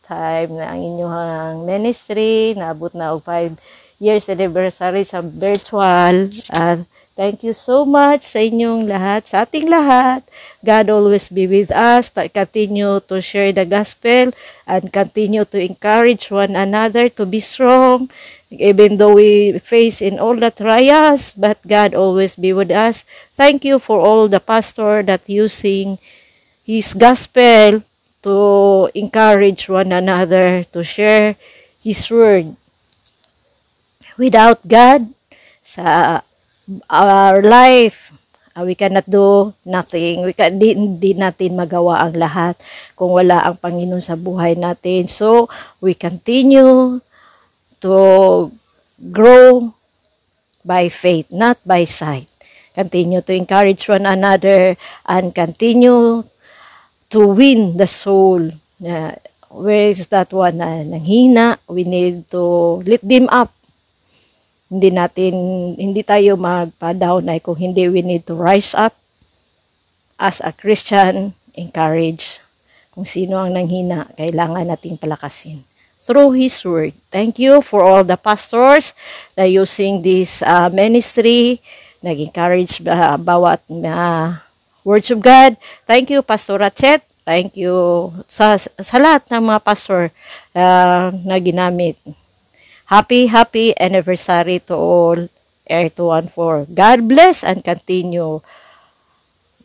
Speaker 1: time na ang inyong ministry. Naabot na og 5 years anniversary sa virtual. Thank you so much sa inyong lahat, sa ating lahat. God always be with us. Continue to share the gospel and continue to encourage one another to be strong. Even though we face in all the trials, but God always be with us. Thank you for all the pastor that using his gospel to encourage one another, to share his word. Without God, sa our life, we cannot do nothing. Hindi natin magawa ang lahat kung wala ang Panginoon sa buhay natin. So, we continue to grow by faith, not by sight. Continue to encourage one another and continue to win the soul. Where is that one na nanghina? We need to lift them up. Hindi tayo magpa-down ay kung hindi, we need to rise up as a Christian, encourage. Kung sino ang nanghina, kailangan nating palakasin through His Word. Thank you for all the pastors na using this ministry, nag-encourage bawat words of God. Thank you, Pastor Chet.
Speaker 4: Thank you sa lahat ng mga pastor na ginamit. Happy anniversary to all Air 214. God bless and continue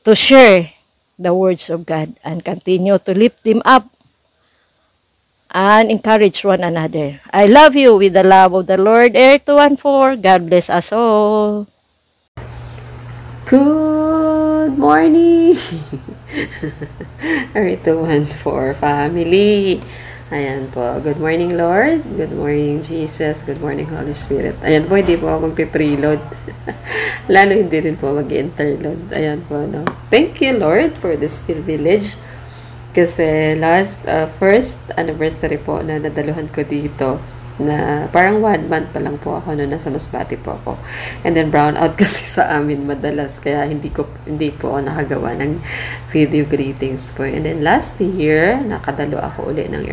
Speaker 4: to share the words of God and continue to lift them up and encourage one another. I love you with the love of the Lord, Air 214. God bless us all.
Speaker 13: Good morning! Air 214 family. Ayan po. Good morning, Lord. Good morning, Jesus. Good morning, Holy Spirit. Ayan po, hindi po ako magpe-preload. Lalo hindi rin po mag-interload. Ayan po, no? Thank you, Lord, for this privilege. Kasi first anniversary po na nadaluhan ko dito, na parang 1 month pa lang po ako noon, nasa Masbate po ako. And then brown out kasi sa amin madalas, kaya hindi po ako nakagawa ng video greetings po. And then last year, nakadalo ako uli ng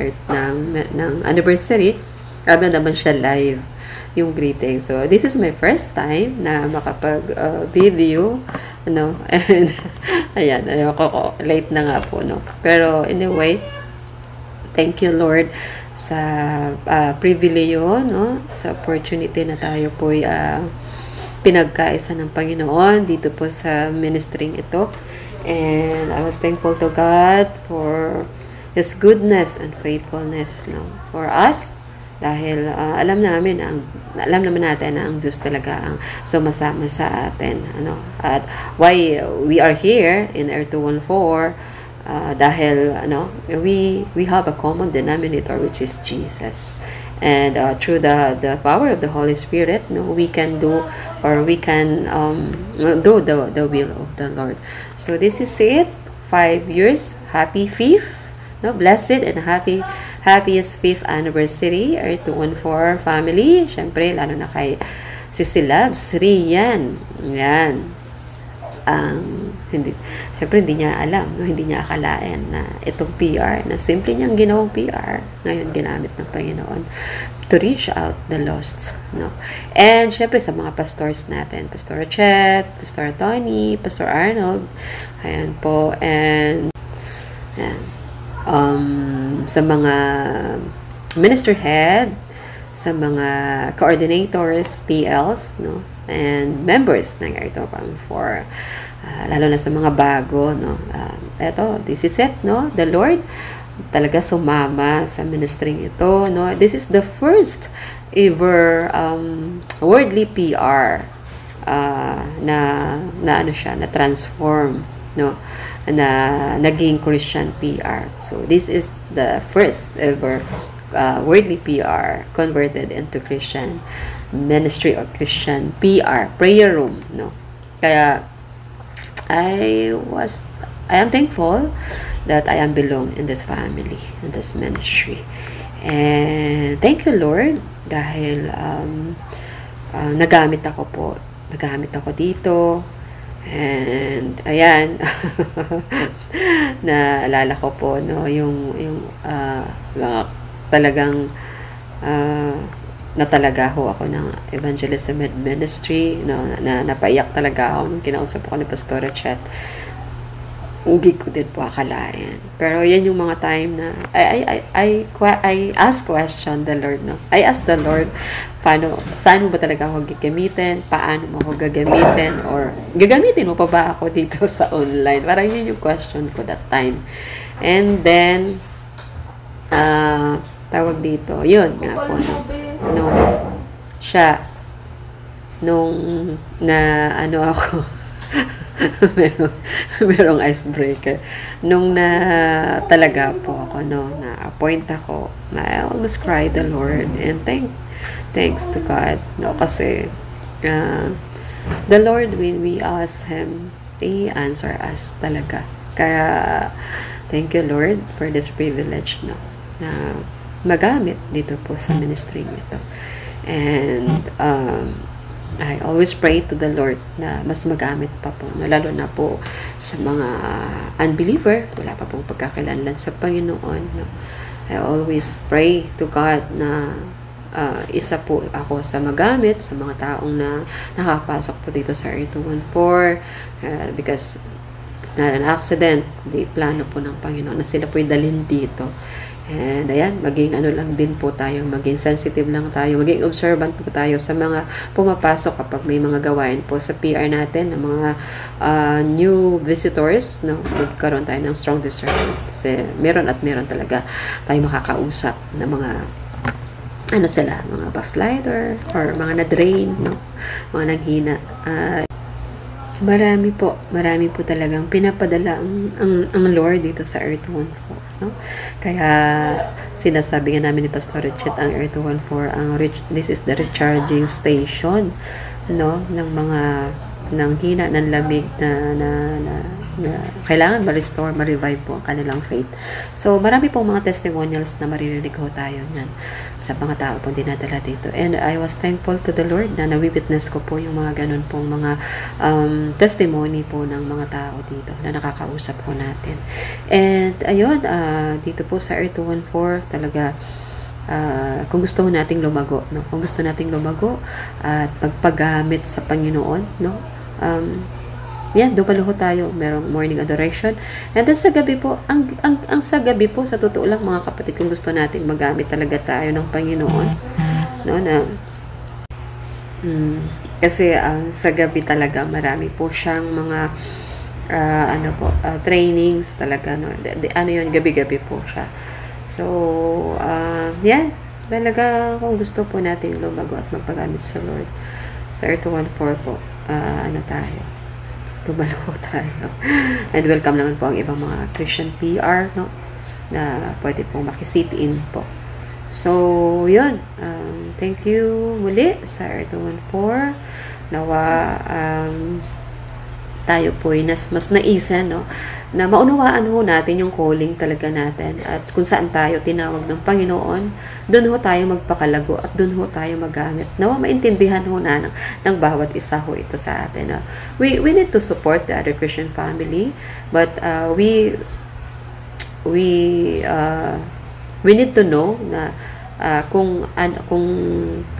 Speaker 13: anniversary. Ano naman siya live yung greeting. So this is my first time na makapag video, ano, and ayan, ayoko, late na nga po, no. Pero anyway, thank you, Lord, sa pribileyo, no, sa opportunity na tayo po pinagkaisa ng Panginoon dito po sa ministering ito. And I was thankful to God for His goodness and faithfulness, no, for us, dahil alam naman natin na ang Diyos talaga ang sumasama sa atin, ano, at why we are here in Air 214. Dahil we have a common denominator, which is Jesus, and through the power of the Holy Spirit, we can do, or we can do the will of the Lord. So this is it. 5 years. Happy 5th, blessed and happiest 5th anniversary, Air 214 family. Syempre, lalo na kay Sisilabs, Rian, yan. Siyempre hindi niya alam, hindi niya akalain na itong PR, na simple niyang ginawang PR, ngayon ginamit ng Panginoon to reach out the lost, no. And siyempre sa mga pastors natin, Pastor Chet, Pastor Tony, Pastor Arnold, ayan po, and sa mga minister head, sa mga coordinators, TLs, no, and members ng Air 214, lalo na sa mga bago, no. This is it, no. The Lord talaga sumama sa ministering ito, no. This is the first ever worldly PR na transform, no, na naging Christian PR. So this is the first ever worldly PR converted into Christian ministry or Christian PR, prayer room, no. Kaya I am thankful that I am belong in this family, in this ministry. And thank you, Lord, dahil nagamit ako dito. And ayan, naalala ko po, no, yung talagang natalaga ho ako ng evangelism ministry, no, na napaiyak talaga ako nung kinausap ko ni Pastor Chet. Hindi ko din po akalain. Pero yan yung mga time na I ask question the Lord, no. I ask the Lord, saan mo ba talaga ako gagamitin? Paano mo ako gagamitin? Or gagamitin mo pa ba ako dito sa online? Parang yun yung question ko that time. And then tawag dito, yun nga po, no. Nung na ako merong icebreaker. Nung na talaga po ako, no, na-appoint ako, I almost cried the Lord, and thanks to God, no, kasi the Lord, when we ask Him, He answer us talaga. Kaya thank you, Lord, for this privilege, no, na magamit dito po sa ministry ito. And I always pray to the Lord na mas magamit pa po, lalo na po sa mga unbeliever, wala pa pong pagkakilanlan sa Panginoon, no? I always pray to God na isa po ako sa magamit sa mga taong na nakapasok po dito sa Air 214, because na accident, di plano po ng Panginoon na sila po'y dalhin dito. And ayan, maging ano lang din po tayo, maging sensitive lang tayo, maging observant po tayo sa mga pumapasok kapag may mga gawain po sa PR natin, ng mga new visitors, no? Magkaroon tayo ng strong discernment. Kasi meron at meron talaga tayo makakausap na mga ano sila, mga backslider or mga na-drain, no? Mga naghina. Marami po talagang pinapadala ang Lord dito sa Earth 214, no? Kaya sinasabi nga namin ni Pastor Richard, ang Earth 214, this is the recharging station, no, ng mga ng hina ng lamig na kailangan ma-restore, ma-revive po ang kanilang faith. So, marami pong mga testimonials na maririnig ho tayo niyan sa mga tao pong dinadala dito. And I was thankful to the Lord na nawi-witness ko po yung mga ganun pong mga testimony po ng mga tao dito na nakakausap po natin. And ayun, dito po sa Earth 214 talaga, kung gusto nating lumago, no? Kung gusto nating lumago at magpagamit sa Panginoon, no? Yan, dumaluho tayo. Merong morning adoration. And then sa gabi po, ang sa gabi po, sa totoo lang mga kapatid, kung gusto nating magamit talaga tayo ng Panginoon, no, na kasi sa gabi talaga marami po siyang mga trainings talaga, no. Ano yun, gabi-gabi po siya. So, yan, talaga kung gusto po nating lumago at magpagamit sa Lord, sa Earth 214 po, tayo, tumalaw tayo. And welcome naman po ang ibang mga Christian PR, no, na pwede pong makisit in po. So, yun. Thank you muli sa Earth 214. Nawa, tayo po ay mas naisa, no, na maunawaan ho natin yung calling talaga natin at kung saan tayo tinawag ng Panginoon, doon ho tayo magpakalago at doon ho tayo magamit. Nawa maintindihan ho na ng bawat isa ho ito sa atin. No? We need to support the other Christian family, but we need to know na kung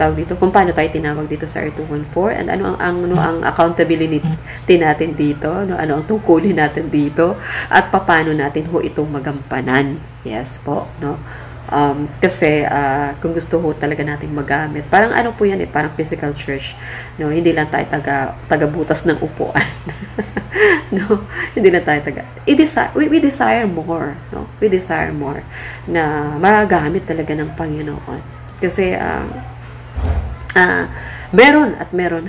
Speaker 13: tawag dito, kung paano tayo tinawag dito sa Earth 214 and ano ang accountability natin dito, no, ano ang tungkulin natin dito at paano natin ho itong magampanan. Yes po, no. Kasi kung gusto ho talaga nating magamit, parang ano po yan parang physical church, no, hindi lang tayo taga-butas ng upuan. No, hindi na tayo we desire more, no, we desire more na magamit talaga ng Panginoon kasi meron at meron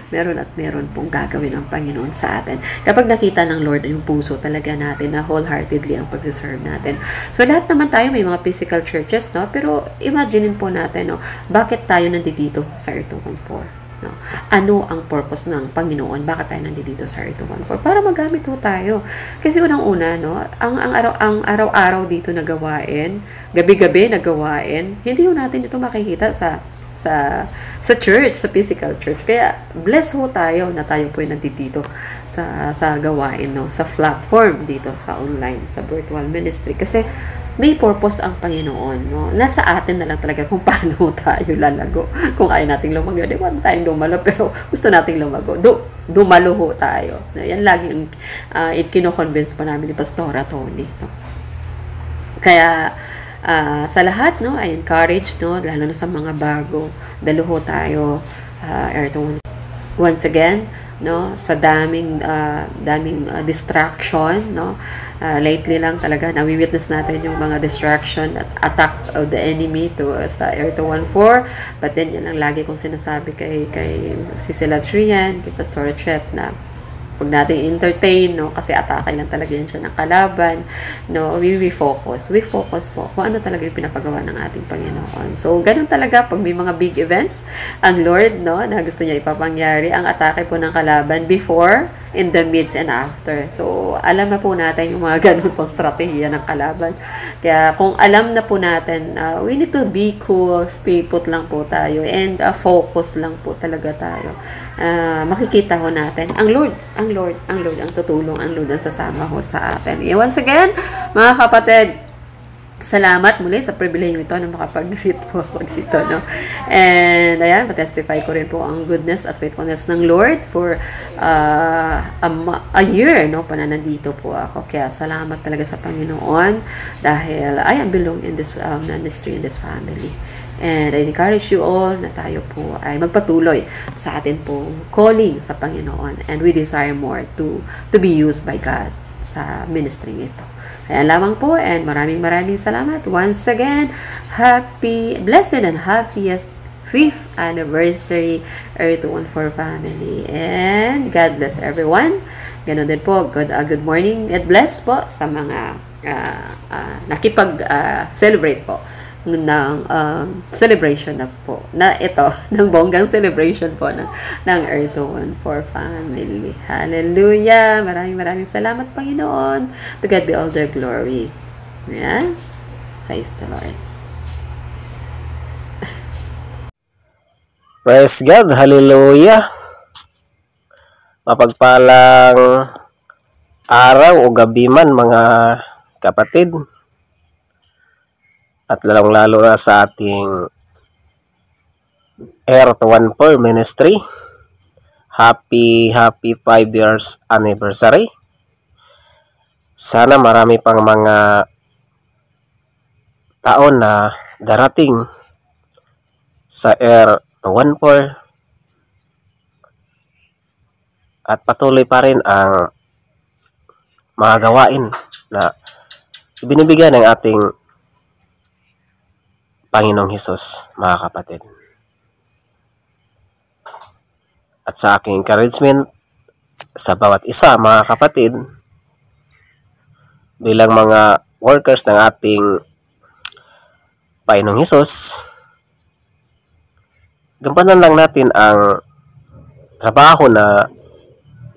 Speaker 13: meron at meron pong gagawin ang Panginoon sa atin kapag nakita ng Lord yung puso talaga natin na wholeheartedly ang pag-serve natin. So lahat naman tayo may mga physical churches, no, pero imaginein po natin, no, bakit tayo nandito sa Earth 214, no? Ano ang purpose ng Panginoon? Bakit tayo nandito sa Earth 214? Para magamit ho tayo. Kasi unang-una, no, ang araw-araw dito na gawain, gabi-gabi na gawain, hindi ho natin ito makikita sa church, sa physical church. Kaya bless ho tayo na tayo po ay nandito sa gawain, no, sa platform dito sa online, sa virtual ministry. Kasi may purpose ang Panginoon, no? Nasa atin na lang talaga kung paano tayo lalago. Kung ayaw nating lumago, di ba tayong dumalo, pero gusto nating lumago. Dumalo ho tayo. Yan lagi yung kino-convince pa namin ni Pastora Tony, no? Kaya sa lahat, no, I encourage, no, lalo na sa mga bago, daluho tayo, once again, no, sa daming distraction, no. Lately lang talaga nawi-witness natin yung mga distraction at attack of the enemy to sa Earth 214. But then yan lang lagi kong sinasabi kay si Celeb Shrian, kay Pastor Chet, na huwag natin entertain, no, kasi atake lang talaga yan siya ng kalaban, no. We focus po kung ano talaga yung pinapagawa ng ating Panginoon. So ganun talaga pag may mga big events ang Lord, no, na gusto niya ipapangyari, ang atake po ng kalaban before, in the midst, and after. So alam na po natin yung mga ganun po strategiya ng kalaban. Kaya kung alam na po natin, we need to be cool, stay put lang po tayo, and focus lang po talaga tayo. Makikita ho natin ang Lord ang tutulong, ang Lord ang sasama ho sa atin. Once again, mga kapatid, salamat muli sa pribilehyo ito na makapag-greet po ako dito, no? And, ayan, matestify ko rin po ang goodness at faithfulness ng Lord for a year, no? Pananandito po ako. Kaya, salamat talaga sa Panginoon dahil I am belong in this ministry, in this family. And I encourage you all na tayo po ay magpatuloy sa atin pong calling sa Panginoon. And we desire more to be used by God sa ministry ito. Ayan lamang po, and maraming salamat. Once again, blessed and happiest 5th anniversary R214 family. And God bless everyone. Ganon din po, good morning. God bless po sa mga nakipag-celebrate po ng celebration na po na ito, ng bonggang celebration po ng R214 family. Hallelujah! Maraming salamat, Panginoon. To God be all the glory. Yeah? Praise the Lord.
Speaker 14: Praise God! Hallelujah! Mapagpalang araw o gabi man, mga kapatid. At lalong-lalo na sa ating R214 ministry. Happy 5 years anniversary. Sana marami pang mga taon na darating sa R214 at patuloy pa rin ang mga gawain na ibinibigay ng ating Panginoong Hesus, mga kapatid. At sa aking encouragement sa bawat isa, mga kapatid, bilang mga workers ng ating Panginoong Hesus, gampanan lang natin ang trabaho na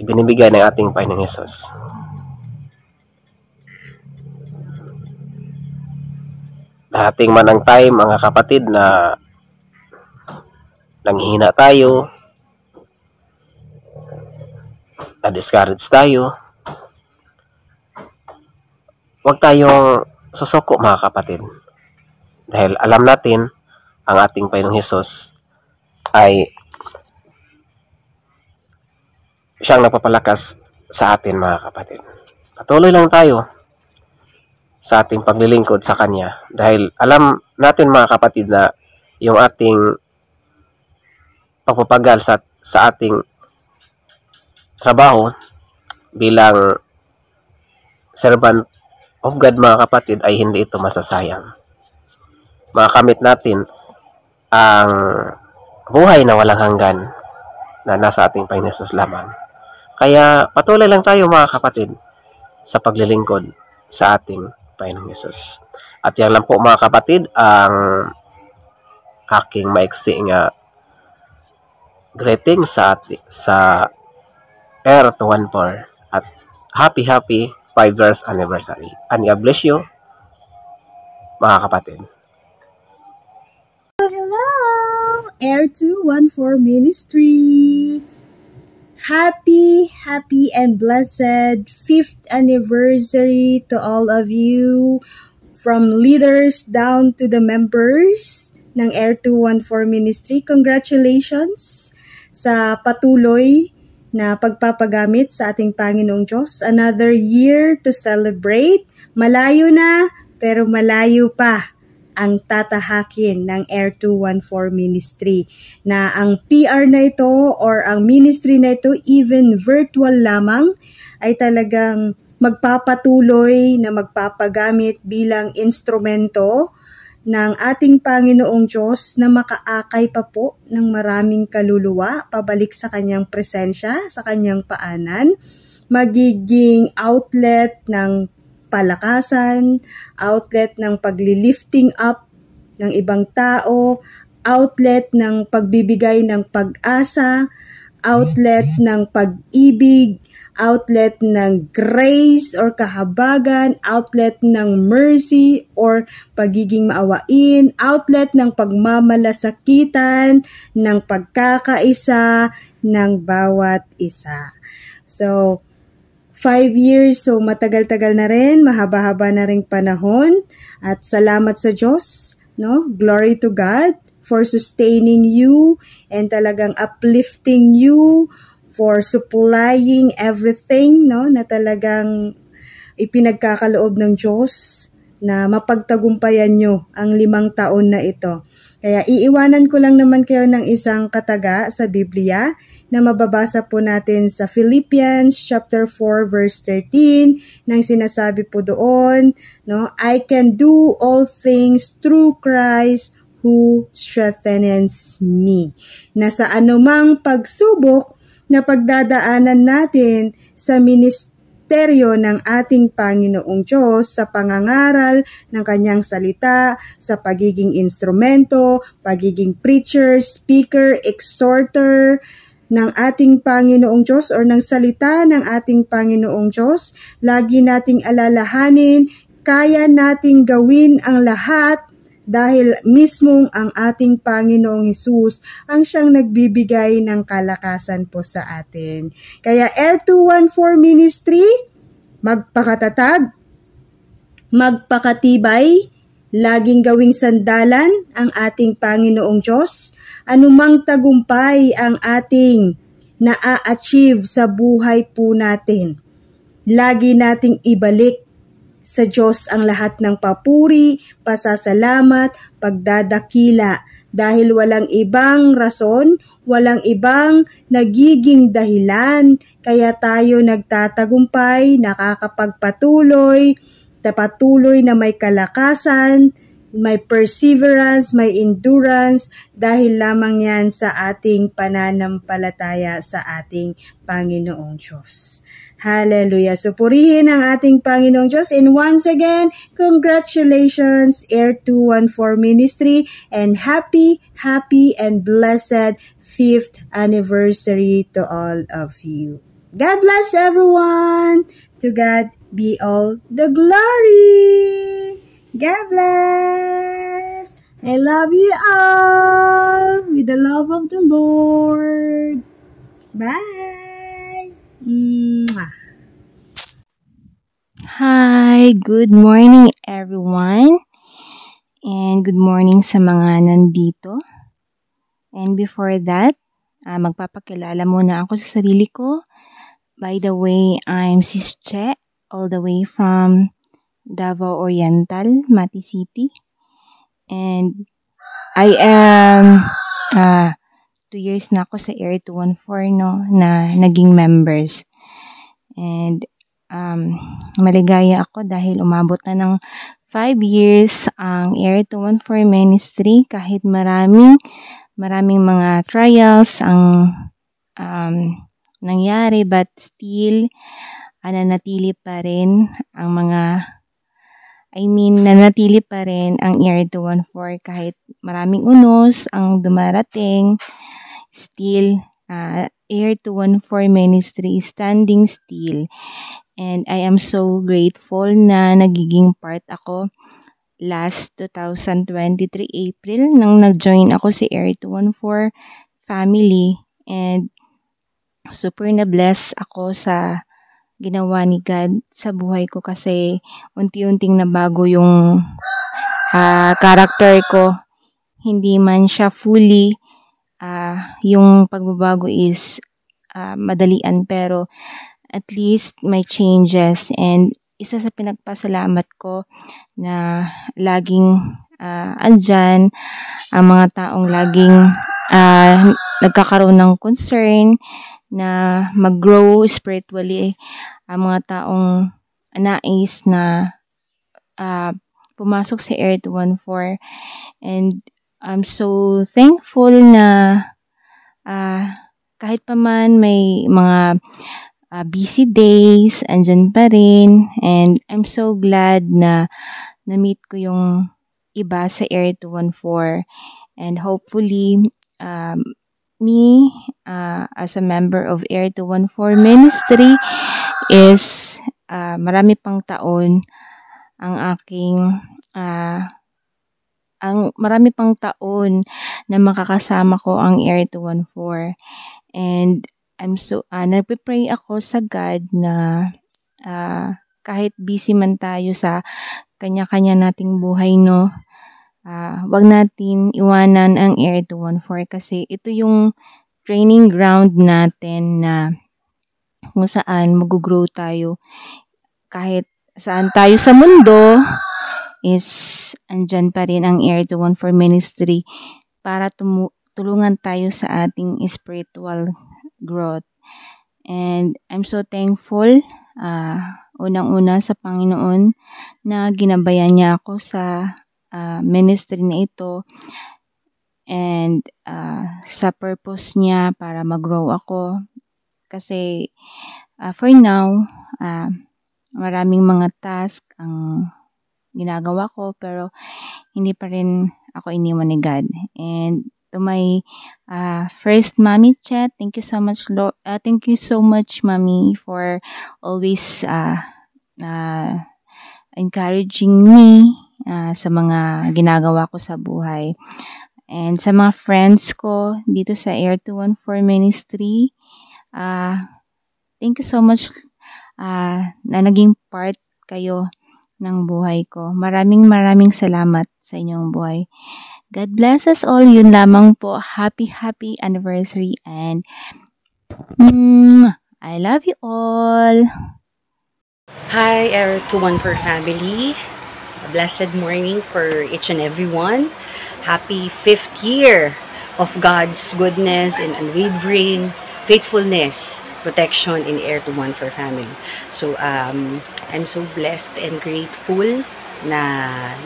Speaker 14: ibinibigay ng ating Panginoong Hesus. Dating man ang time, mga kapatid, na nanghihina tayo, na-discourage tayo, huwag tayong susuko, mga kapatid. Dahil alam natin, ang ating Panginoong Hesus ay siyang nagpapalakas sa atin, mga kapatid. Patuloy lang tayo sa ating paglilingkod sa Kanya. Dahil alam natin, mga kapatid, na yung ating pagpapagal sa ating trabaho bilang servant of God, mga kapatid, ay hindi ito masasayang. Makakamit natin ang buhay na walang hanggan na nasa ating Panginoon Hesus lamang. Kaya patuloy lang tayo, mga kapatid, sa paglilingkod sa ating Panginoong Hesus. At yan lang po, mga kapatid, ang aking maiksing greeting sa R214 at happy 5 years anniversary. And God bless you, mga kapatid.
Speaker 15: Hello, R214 Ministry. Happy and blessed 5th anniversary to all of you, from leaders down to the members ng R214 Ministry. Congratulations sa patuloy na pagpapagamit sa ating Panginoong Diyos. Another year to celebrate. Malayo na, pero malayo pa ang tatahakin ng R214 Ministry, na ang PR na ito or ang ministry na ito, even virtual lamang, ay talagang magpapatuloy na magpapagamit bilang instrumento ng ating Panginoong Diyos na makaakay pa po ng maraming kaluluwa pabalik sa kanyang presensya, sa kanyang paanan, magiging outlet ng palakasan, outlet ng paglilifting up ng ibang tao, outlet ng pagbibigay ng pag-asa, outlet ng pag-ibig, outlet ng grace or kahabagan, outlet ng mercy or pagiging maawain, outlet ng pagmamalasakitan, ng pagkakaisa ng bawat isa. So, 5 years, so matagal-tagal na rin, mahaba-haba na ring panahon. At salamat sa Diyos, no? Glory to God for sustaining you and talagang uplifting you, for supplying everything, no? Na talagang ipinagkakaloob ng Diyos na mapagtagumpayan nyo ang 5 taon na ito. Kaya iiwanan ko lang naman kayo ng isang kataga sa Biblia na mababasa po natin sa Philippians chapter 4 verse 13 nang sinasabi po doon, no, I can do all things through Christ who strengthens me. Na sa anumang pagsubok na pagdadaanan natin sa ministeryo ng ating Panginoong Diyos, sa pangangaral ng kanyang salita, sa pagiging instrumento, pagiging preacher, speaker, exhorter ng ating Panginoong Diyos or ng salita ng ating Panginoong Diyos, lagi nating alalahanin, kaya nating gawin ang lahat dahil mismong ang ating Panginoong Hesus ang siyang nagbibigay ng kalakasan po sa atin. Kaya Air 214 Ministry, magpakatatag, magpakatibay, laging gawing sandalan ang ating Panginoong Diyos, anumang tagumpay ang ating na-achieve sa buhay po natin. Lagi nating ibalik sa Diyos ang lahat ng papuri, pasasalamat, pagdadakila dahil walang ibang rason, walang ibang nagiging dahilan kaya tayo nagtatagumpay, nakakapagpatuloy, patuloy na may kalakasan, may perseverance, may endurance dahil lamang yan sa ating pananampalataya sa ating Panginoong Diyos. Hallelujah. So purihin ang ating Panginoong Diyos. And once again, congratulations Air 214 Ministry and happy and blessed 5th anniversary to all of you. God bless everyone. To God be all the glory. God bless. I love you all with the love of the Lord. Bye. Mwah.
Speaker 16: Hi, good morning everyone. And good morning sa mga nandito. And before that, magpapakilala muna ako sa sarili ko. By the way, I'm Sis Che, all the way from Davao Oriental, Mati City. And I am 2 years na ako sa Air 214, no, na naging members. And maligaya ako dahil umabot na ng 5 years ang Air 214 Ministry kahit maraming mga trials ang nangyari, but still nanatili pa rin ang nanatili pa rin ang Air 214 kahit maraming unos ang dumarating. Still, Air 214 Ministry is standing still. And I am so grateful na nagiging part ako last 2023 April nang nag-join ako sa Air 214 family. And super na-bless ako sa ginawa ni God sa buhay ko kasi unti-unting nabago yung character ko. Hindi man siya fully yung pagbabago is madalian pero at least may changes, and isa sa pinagpasalamat ko na laging andyan ang mga taong laging nagkakaroon ng concern na mag-grow spiritually, ang mga taong nais na pumasok sa Air 214. And I'm so thankful na kahit pa man may mga busy days, andyan pa rin. And I'm so glad na na-meet ko yung iba sa Air 214. And hopefully, me as a member of Air 214 Ministry is marami pang taon ang aking marami pang taon na makakasama ko ang Air 214. And I'm so nagpe-pray ako sa God na kahit busy man tayo sa kanya-kanya nating buhay, no, wag natin iwanan ang Air 214 kasi ito yung training ground natin na kung saan mag-grow tayo. Kahit saan tayo sa mundo is andyan pa rin ang Air 214 Ministry para tulungan tayo sa ating spiritual growth. And I'm so thankful, unang-una sa Panginoon na ginabayan niya ako sa ministry na ito and sa purpose niya para mag-grow ako. Kasi for now, maraming mga task ang ginagawa ko pero hindi pa rin ako iniwan ni God. And to my first mommy chat, thank you so much, Lord. Thank you so much, mommy, for always encouraging me sa mga ginagawa ko sa buhay. And sa mga friends ko dito sa Air 214 Ministry, thank you so much na naging part kayo ng buhay ko. Maraming salamat sa inyong buhay. God bless us all. Yun lamang po. Happy anniversary and I love you all.
Speaker 17: Hi, Air 214 family. A blessed morning for each and every one. Happy 5th year of God's goodness and unwavering faithfulness, protection in Air 214 family. So, I'm so blessed and grateful na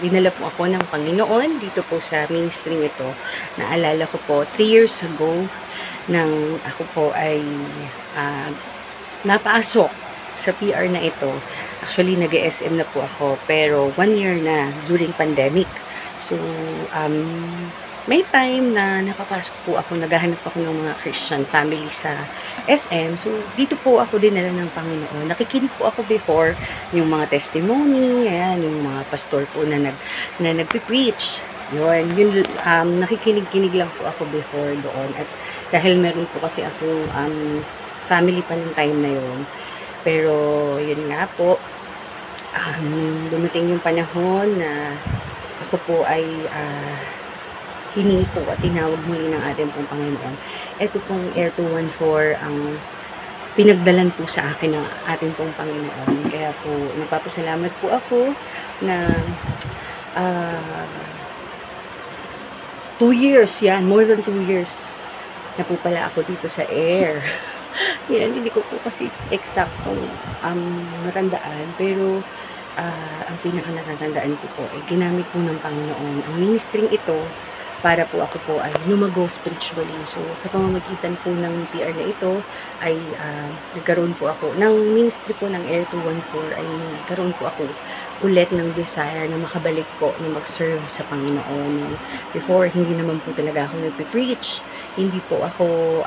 Speaker 17: dinala po ako ng Panginoon dito po sa ministry nito. Naalala ko po, 3 years ago, nang ako po ay napasok sa PR na ito. Actually, nag-SM na po ako, pero 1 year na during pandemic. So, may time na napapasok po ako, naghahanap ako ng mga Christian family sa SM. So, dito po ako dinala ng Panginoon. Nakikinig po ako before yung mga testimony, ayan, yung mga pastor po na nagpipreach. Yun, nakikinig lang po ako before doon. At dahil meron po kasi ako family pa ng time na yun. Pero, yun nga po, dumating yung panahon na ako po ay hiningi po at tinawag muli ng ating pong Panginoon. Ito pong Air 214 ang pinagdalan po sa akin ng ating pong Panginoon. Kaya po, nagpapasalamat po ako na 2 years yan, more than 2 years na po pala ako dito sa Air. Yan, hindi ko po kasi eksaktong matandaan, pero ang pinaka-natatandaan ko po ay ginamit po ng Panginoon ang ministring ito para po ako po ay lumago spiritually. So, sa pamamagitan po ng PR na ito, ay nagkaroon po ako, ng ministry po ng Air 214, ay nagkaroon po ako ulit ng desire na makabalik po, na mag-serve sa Panginoon. Before, hindi naman po talaga ako nagpipreach. Hindi po ako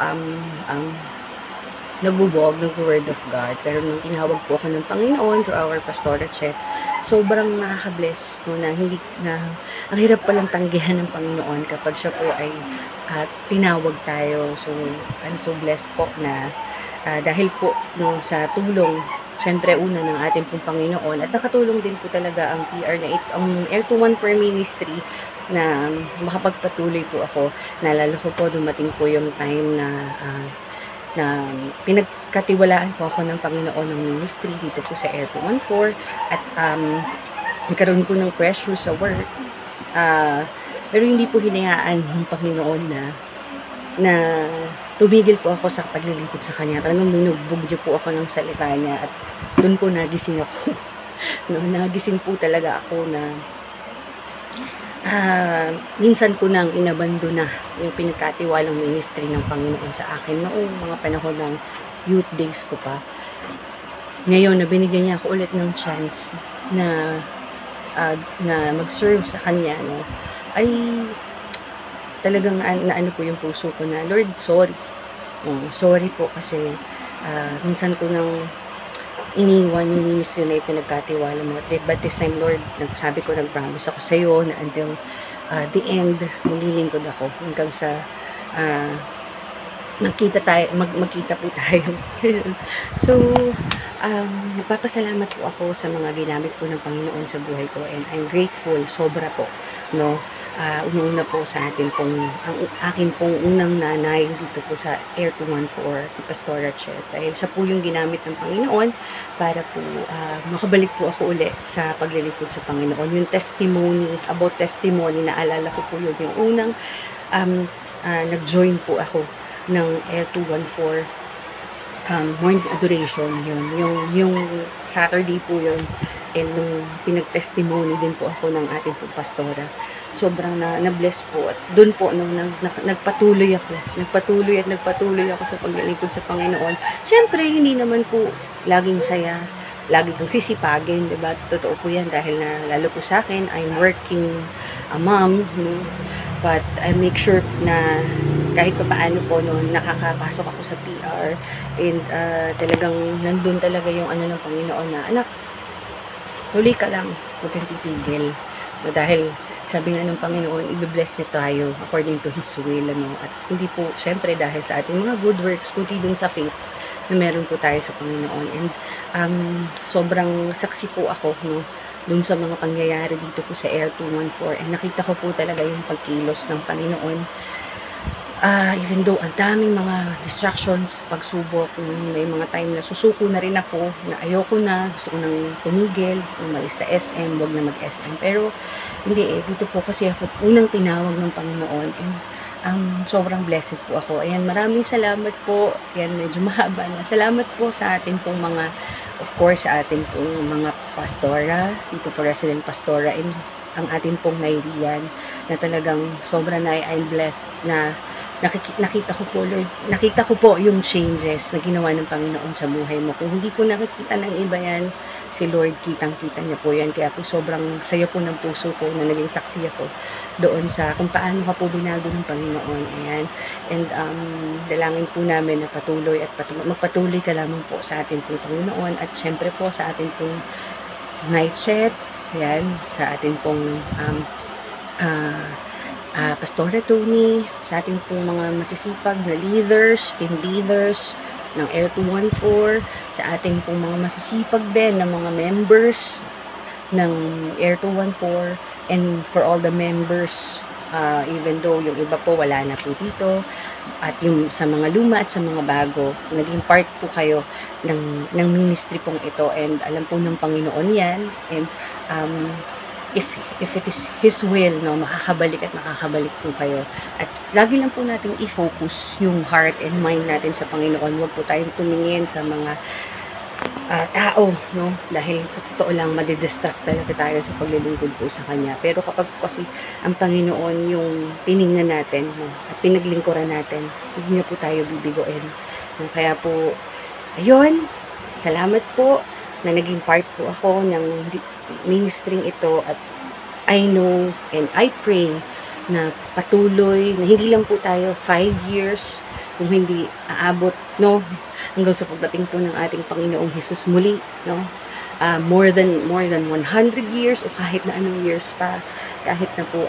Speaker 17: nagbubog ng Word of God. Pero nung tinawag po ako ng Panginoon through our pastoral chat, sobrang nakaka-bless no, na hindi na ang hirap palang tanggihan ng Panginoon kapag siya po ay tinawag tayo. So, I'm so blessed po na dahil po no, sa tulong, syempre una ng ating pong Panginoon, at nakatulong din po talaga ang PR na ito, ang Air 214 Ministry, na makapagpatuloy po ako. Naalala ko po, dumating po yung time na pinagkatiwalaan po ako ng Panginoon ng ministry dito po sa Air 214, at nagkaroon po ng pressure sa work, pero hindi po hinayaan ng Panginoon na tumigil po ako sa paglilingkod sa Kanya. Talagang binugbog niyo po ako ng salita niya, at doon po nagising ako. No, nagising po talaga ako na minsan ko nang inabando na yung pinagkatiwalang ministry ng Panginoon sa akin noong mga panahon ng youth days ko pa. Ngayon, na binigyan niya ako ulit ng chance na mag-serve sa Kanya, no, ay talagang ano po yung puso ko na, Lord, sorry. Sorry po kasi minsan ko nang iniwan yung ministry na ipinagkatiwala mo. But this time, Lord, sabi ko, nag-promise ako sa iyo na until the end, maglilingkod ako hanggang sa magkita po tayo. So, Nagpapasalamat po ako sa mga ginamit po ng Panginoon sa buhay ko, and I'm grateful, sobra po, no? Una-una po sa atin pong, ang akin pong unang nanay dito po sa Air 214, si Pastora Chet. Dahil siya po yung ginamit ng Panginoon para po makabalik po ako uli sa paglilingkod sa Panginoon. Yung testimony, about testimony, naalala ko po yun, yung unang nag-join po ako ng Air 214 morning adoration, yung Saturday po yun, and nung pinag-testimony din po ako ng ating po pastora, sobrang na-bless po, at doon po nung nagpatuloy ako sa paglilingkod sa Panginoon. Syempre hindi naman po laging saya, lagi kang sisipagin, diba? Totoo po yan, dahil na lalo po sa akin, I'm working a mom, no? But I make sure na kahit pa paano po noon, nakakapasok ako sa PR, and talagang nandun talaga yung ano ng Panginoon na, anak, tuloy ka lang, huwag kang titigil. No, dahil sabi nga ng Panginoon, i-bless niya tayo according to His will, ano? At hindi po, syempre, dahil sa ating mga good works, kundi dun sa faith na meron po tayo sa Panginoon. And sobrang saksi po ako, no, dun sa mga pangyayari dito po sa Air 214, and nakita ko po talaga yung pagkilos ng Panginoon. Even though ang daming mga distractions, pagsubok, may mga time na susuko na rin ako, na ayoko na, gusto ko nang tumigil, umalis sa SM, wag na mag-SM. Pero hindi dito po kasi ako unang tinawag ng Panginoon, and sobrang blessed po ako. Ayan, maraming salamat po. Ayan, medyo mahaba na. Salamat po sa ating pong mga, of course, sa ating pong mga pastora, dito po resident pastora, and ang ating pong Nairian, na talagang sobra na I'm blessed na nakita ko po, Lord, nakita ko po yung changes na ginawa ng Panginoon sa buhay mo. Kung hindi po nakikita ng iba yan, si Lord, kitang-kita niya po yan. Kaya po sobrang saya po ng puso ko na naging saksi ako doon sa kung paano ka po binago ng Panginoon. Ayan. And dalangin po namin na patuloy at magpatuloy ka lamang po sa ating pong Panginoon, at syempre po sa ating pong night chat, ayan, sa ating pong Pastora Tony, sa ating pong mga masisipag na leaders, team leaders ng Air 214, sa ating pong mga masisipag din na mga members ng Air 214, and for all the members, even though yung iba po wala na po dito, at yung sa mga luma at sa mga bago, naging part po kayo ng ministry pong ito, and alam po ng Panginoon yan, and if it is His will, no, makakabalik po kayo. At lagi lang po natin i-focus yung heart and mind natin sa Panginoon. Huwag po tayong tumingin sa mga tao, no? Dahil sa totoo lang, madidistract talaga tayo sa paglilingkod po sa Kanya. Pero kapag kasi ang Panginoon yung tiningnan natin, no, at pinaglingkuran natin, hindi niya po tayo bibigoin. No? Kaya po, ayun, salamat po na naging part po ako ng ministering ito, at I know and I pray na patuloy, na hindi lang po tayo 5 years, kung hindi aabot, no, hanggang sa pagdating po ng ating Panginoong Jesus muli, no, more than 100 years, o kahit na anong years pa, kahit na po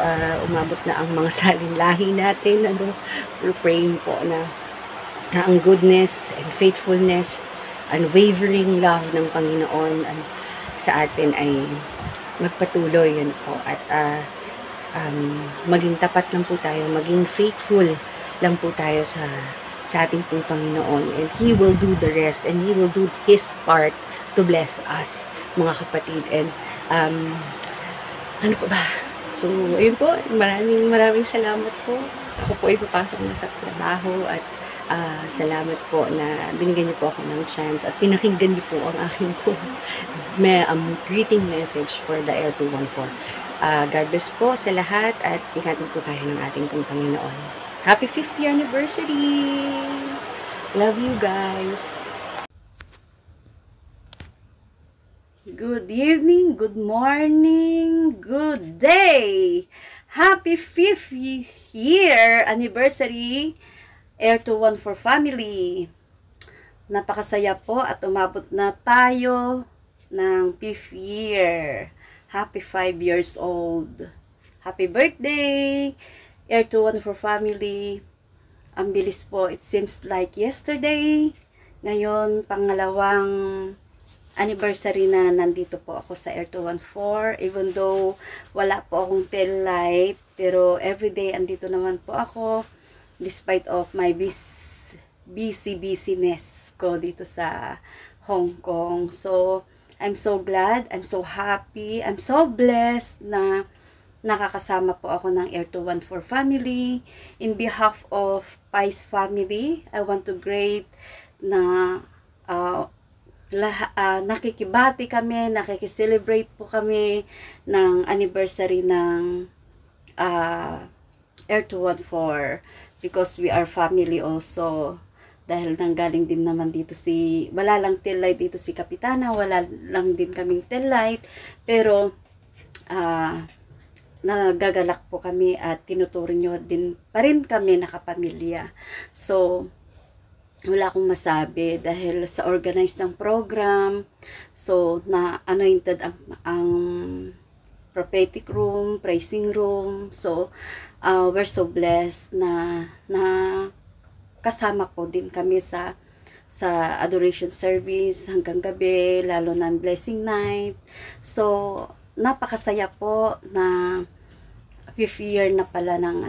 Speaker 17: umabot na ang mga salinlahi natin, ano, we're praying po na ang goodness and faithfulness, unwavering love ng Panginoon sa atin ay magpatuloy, yan po, at maging tapat lang po tayo, maging faithful lang po tayo sa ating pong Panginoon, and He will do the rest, and He will do His part to bless us, mga kapatid. And ano po ba? So, ayun po, maraming salamat po. Ako po ay papasok na sa trabaho, at salamat po na binigyan niyo po ako ng chance at pinakinggan niyo po ang aking po greeting message for the Air 214. God bless po sa lahat, at ingatan po tayo ng ating pong Panginoon. Happy 50th anniversary! Love you guys!
Speaker 11: Good evening, good morning, good day! Happy 5th year anniversary, Air 214 family. Napakasaya po at umabot na tayo ng 5th year. Happy 5 years old. Happy birthday, Air 214 family. Ang bilis po. It seems like yesterday. Ngayon, pangalawang anniversary na nandito po ako sa Air 214. Even though wala po akong tail light, pero everyday andito naman po ako despite of my busyness ko dito sa Hong Kong. So, I'm so glad, I'm so happy, I'm so blessed na nakakasama po ako ng Air 214 family. In behalf of Pies family, I want to greet na nakikibati kami, nakikicelebrate po kami ng anniversary ng Air 214 because we are family also. Dahil nanggaling din naman dito wala lang tail light dito si Kapitana, wala lang din kaming tail light, pero nagagalak po kami at tinuturing nyo din pa rin kami nakapamilya. So, wala akong masabi dahil sa organized ng program. So, na-anointed ang prophetic room, praising room. So, we're so blessed na kasama po din kami sa adoration service hanggang gabi, lalo na blessing night. So, napakasaya po na 5th year na pala ng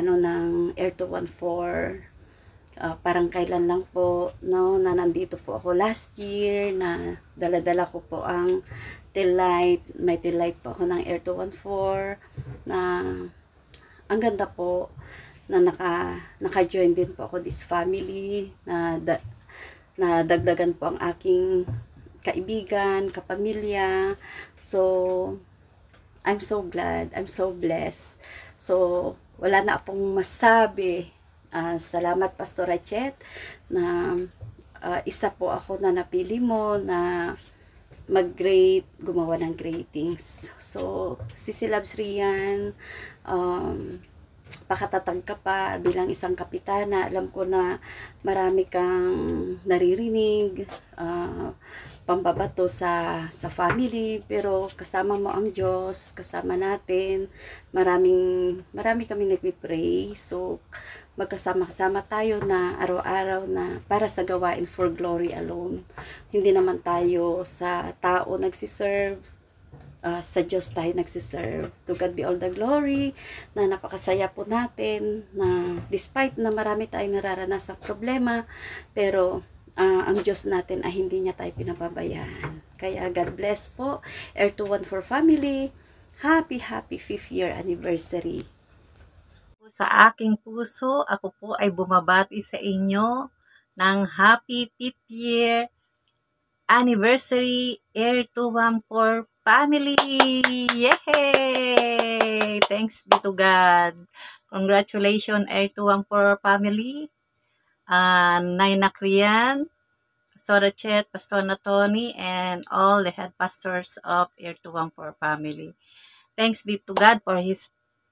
Speaker 11: Air 214. Parang kailan lang po na nandito po ako last year, na dala-dala ko po ang tail light. May tail light po ako ng Air 214 na ang ganda po na naka-join din po ako this family, na dagdagan po ang aking kaibigan, kapamilya. So, I'm so glad, I'm so blessed. So, wala na akong masabi. Salamat Pastor Rachet na isa po ako na napili mo na gumawa ng gratings. So, Sisi Labs Rian, pakatatag ka pa bilang isang kapitana. Alam ko na marami kang naririnig, pambabato sa family, pero kasama mo ang Diyos, kasama natin. Marami kami nagpipray. So, magkasama-kasama tayo na araw-araw na para sa gawain for glory alone. Hindi naman tayo sa tao nagsiserve, sa Diyos tayo nagsiserve. To God be all the glory, na napakasaya po natin, na despite na marami tayong nararanasang problema, pero ang Diyos natin ay hindi niya tayo pinababayaan. Kaya God bless po, Air 214 family. Happy 5th year anniversary.
Speaker 7: Sa aking puso, ako po ay bumabati sa inyo ng happy 5th year anniversary Air 214 family! Yay! Thanks be to God. Congratulations Air 214 family. Naina Krian, Pastor Rachet, Pastor Tony, and all the head pastors of Air 214 family. Thanks be to God for His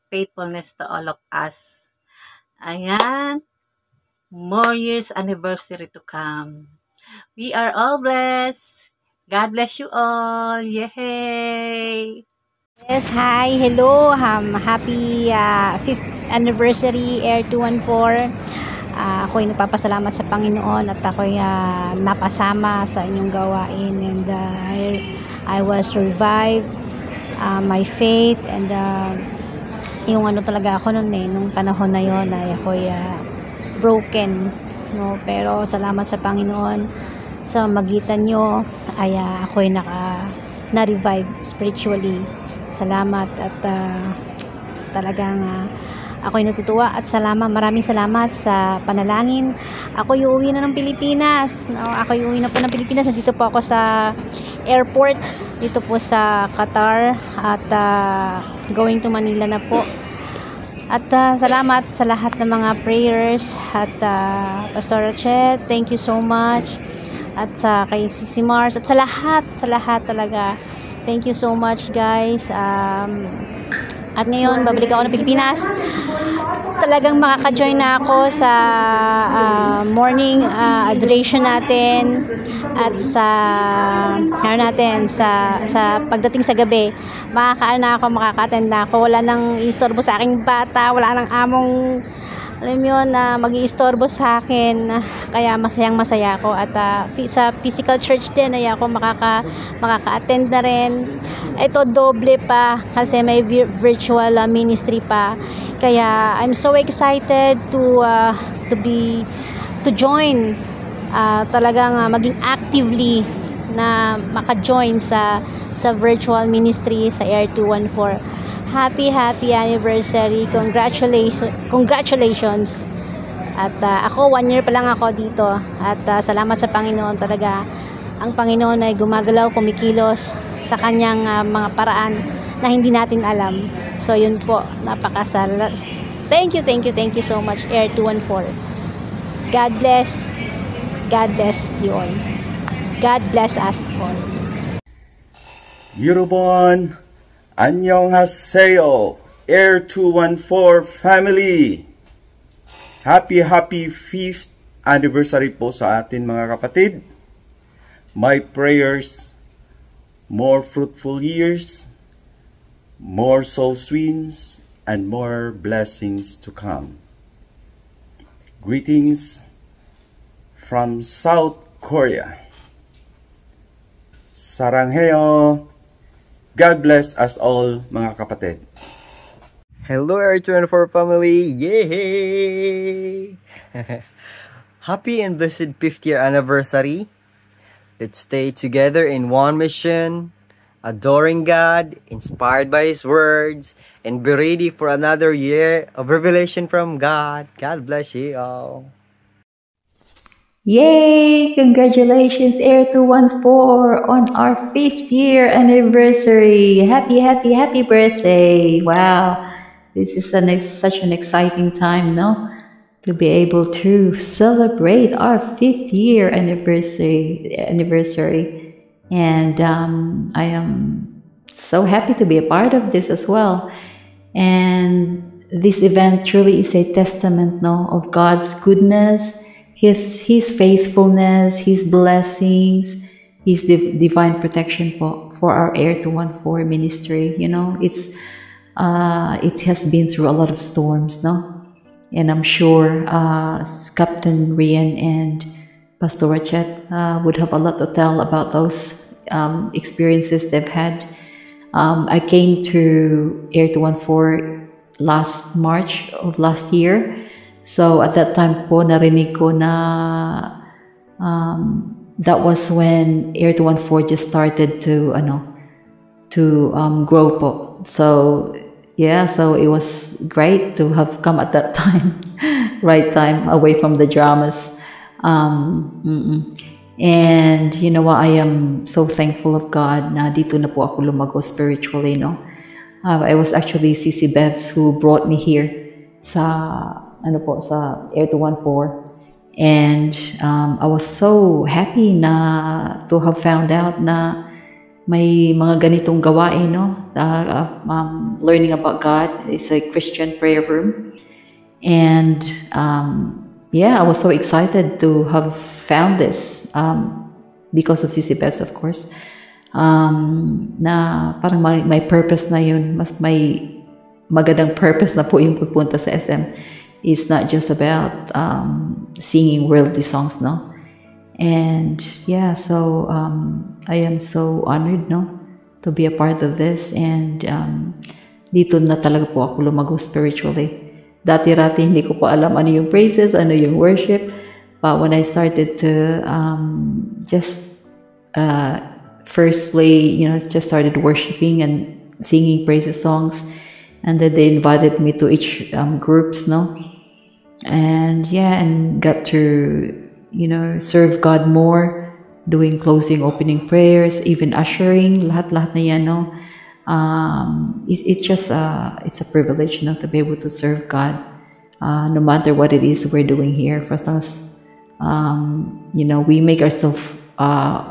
Speaker 7: faithfulness to all of us. Ayan. More years anniversary to come. We are all blessed. God bless you all. Yay!
Speaker 18: Yes, hi, hello. Happy 5th anniversary Air 214. Ako'y nagpapasalamat sa Panginoon at ako'y napasama sa inyong gawain, and I was revived, my faith, and yung talaga ako nung panahon na yon ay ako'y broken, no? Pero salamat sa Panginoon, sa magitan nyo ay ako'y na-revive spiritually. Salamat, at talagang ako'y natutuwa at maraming salamat sa panalangin. Ako'y uuwi na ng Pilipinas, no? Ako'y uuwi na po ng Pilipinas. Nandito po ako sa airport dito po sa Qatar, at going to Manila na po. At salamat sa lahat ng mga prayers, at Pastor Rachet, thank you so much, at kay Sisi Mars, at sa lahat talaga, thank you so much guys. At ngayon babalik ako ng Pilipinas. Talagang makaka-join na ako sa morning adoration natin, at sa pagdating sa gabi, makaka-attend na ako. Wala nang istorbo sa aking bata, wala nang among alam mo yun, na mag-iistorbo sa akin, kaya masayang masaya ako. At sa physical church din ay ako makaka-attend na rin. Ito doble pa kasi may virtual ministry pa, kaya I'm so excited to join, talagang maging actively na maka-join sa virtual ministry sa Air 214. Happy anniversary. Congratulations. At ako 1 year pa lang ako dito. At salamat sa Panginoon talaga. Ang Panginoon ay gumagalaw, kumikilos sa kanyang mga paraan na hindi natin alam. So yun po, napakasala. Thank you so much, Air 214. God bless you all. God bless us all.
Speaker 19: 여러분, 안녕하세요. Air 214 family. Happy 5th anniversary po sa atin mga kapatid. My prayers, more fruitful years, more soul wins, and more blessings to come. Greetings from South Korea. Saranghaeyo. God bless us all, mga kapatid.
Speaker 20: Hello, Air 214 family! Yay! Happy and blessed 5th year anniversary. Let's stay together in one mission, adoring God, inspired by His words, and be ready for another year of revelation from God. God bless you all.
Speaker 3: Yay! Congratulations, Air 214, on our 5th year anniversary. Happy birthday. Wow. This is such an exciting time, no? To be able to celebrate our 5th year anniversary. And I am so happy to be a part of this as well. And this event truly is a testament, no, of God's goodness, His faithfulness, His blessings, His divine protection for our Air 214 ministry. You know, it has been through a lot of storms, no? And I'm sure Captain Rian and Pastor Rachet would have a lot to tell about those experiences they've had. I came to Air 214 last March of last year. So at that time po, narinig ko na that was when Air 214 just started to grow po. So yeah, so it was great to have come at that time, right time, away from the dramas. And you know what, I am so thankful of God na dito na po ako lumago spiritually, no? I was actually CC Bevs who brought me here sa Air 214, and I was so happy na to have found out na may mga ganitong gawain, no? Learning about God. It's a Christian prayer room, and yeah, I was so excited to have found this because of CC Bevs, of course. Na parang may purpose na yun, mas may magandang purpose na po yung pupunta sa SM. It's not just about singing worldly songs, no? And yeah, so I am so honored, no, to be a part of this. And dito na talaga po ako lumago spiritually. Dati-rati hindi ko pa alam ano yung praises, ano yung worship. But when I started to firstly, just started worshiping and singing praises songs, and then they invited me to each groups, no? And yeah, and got to, serve God more, doing closing, opening prayers, even ushering, lahat na yan, no? It's a privilege, no, to be able to serve God, no matter what it is we're doing here. For as long as, we make ourselves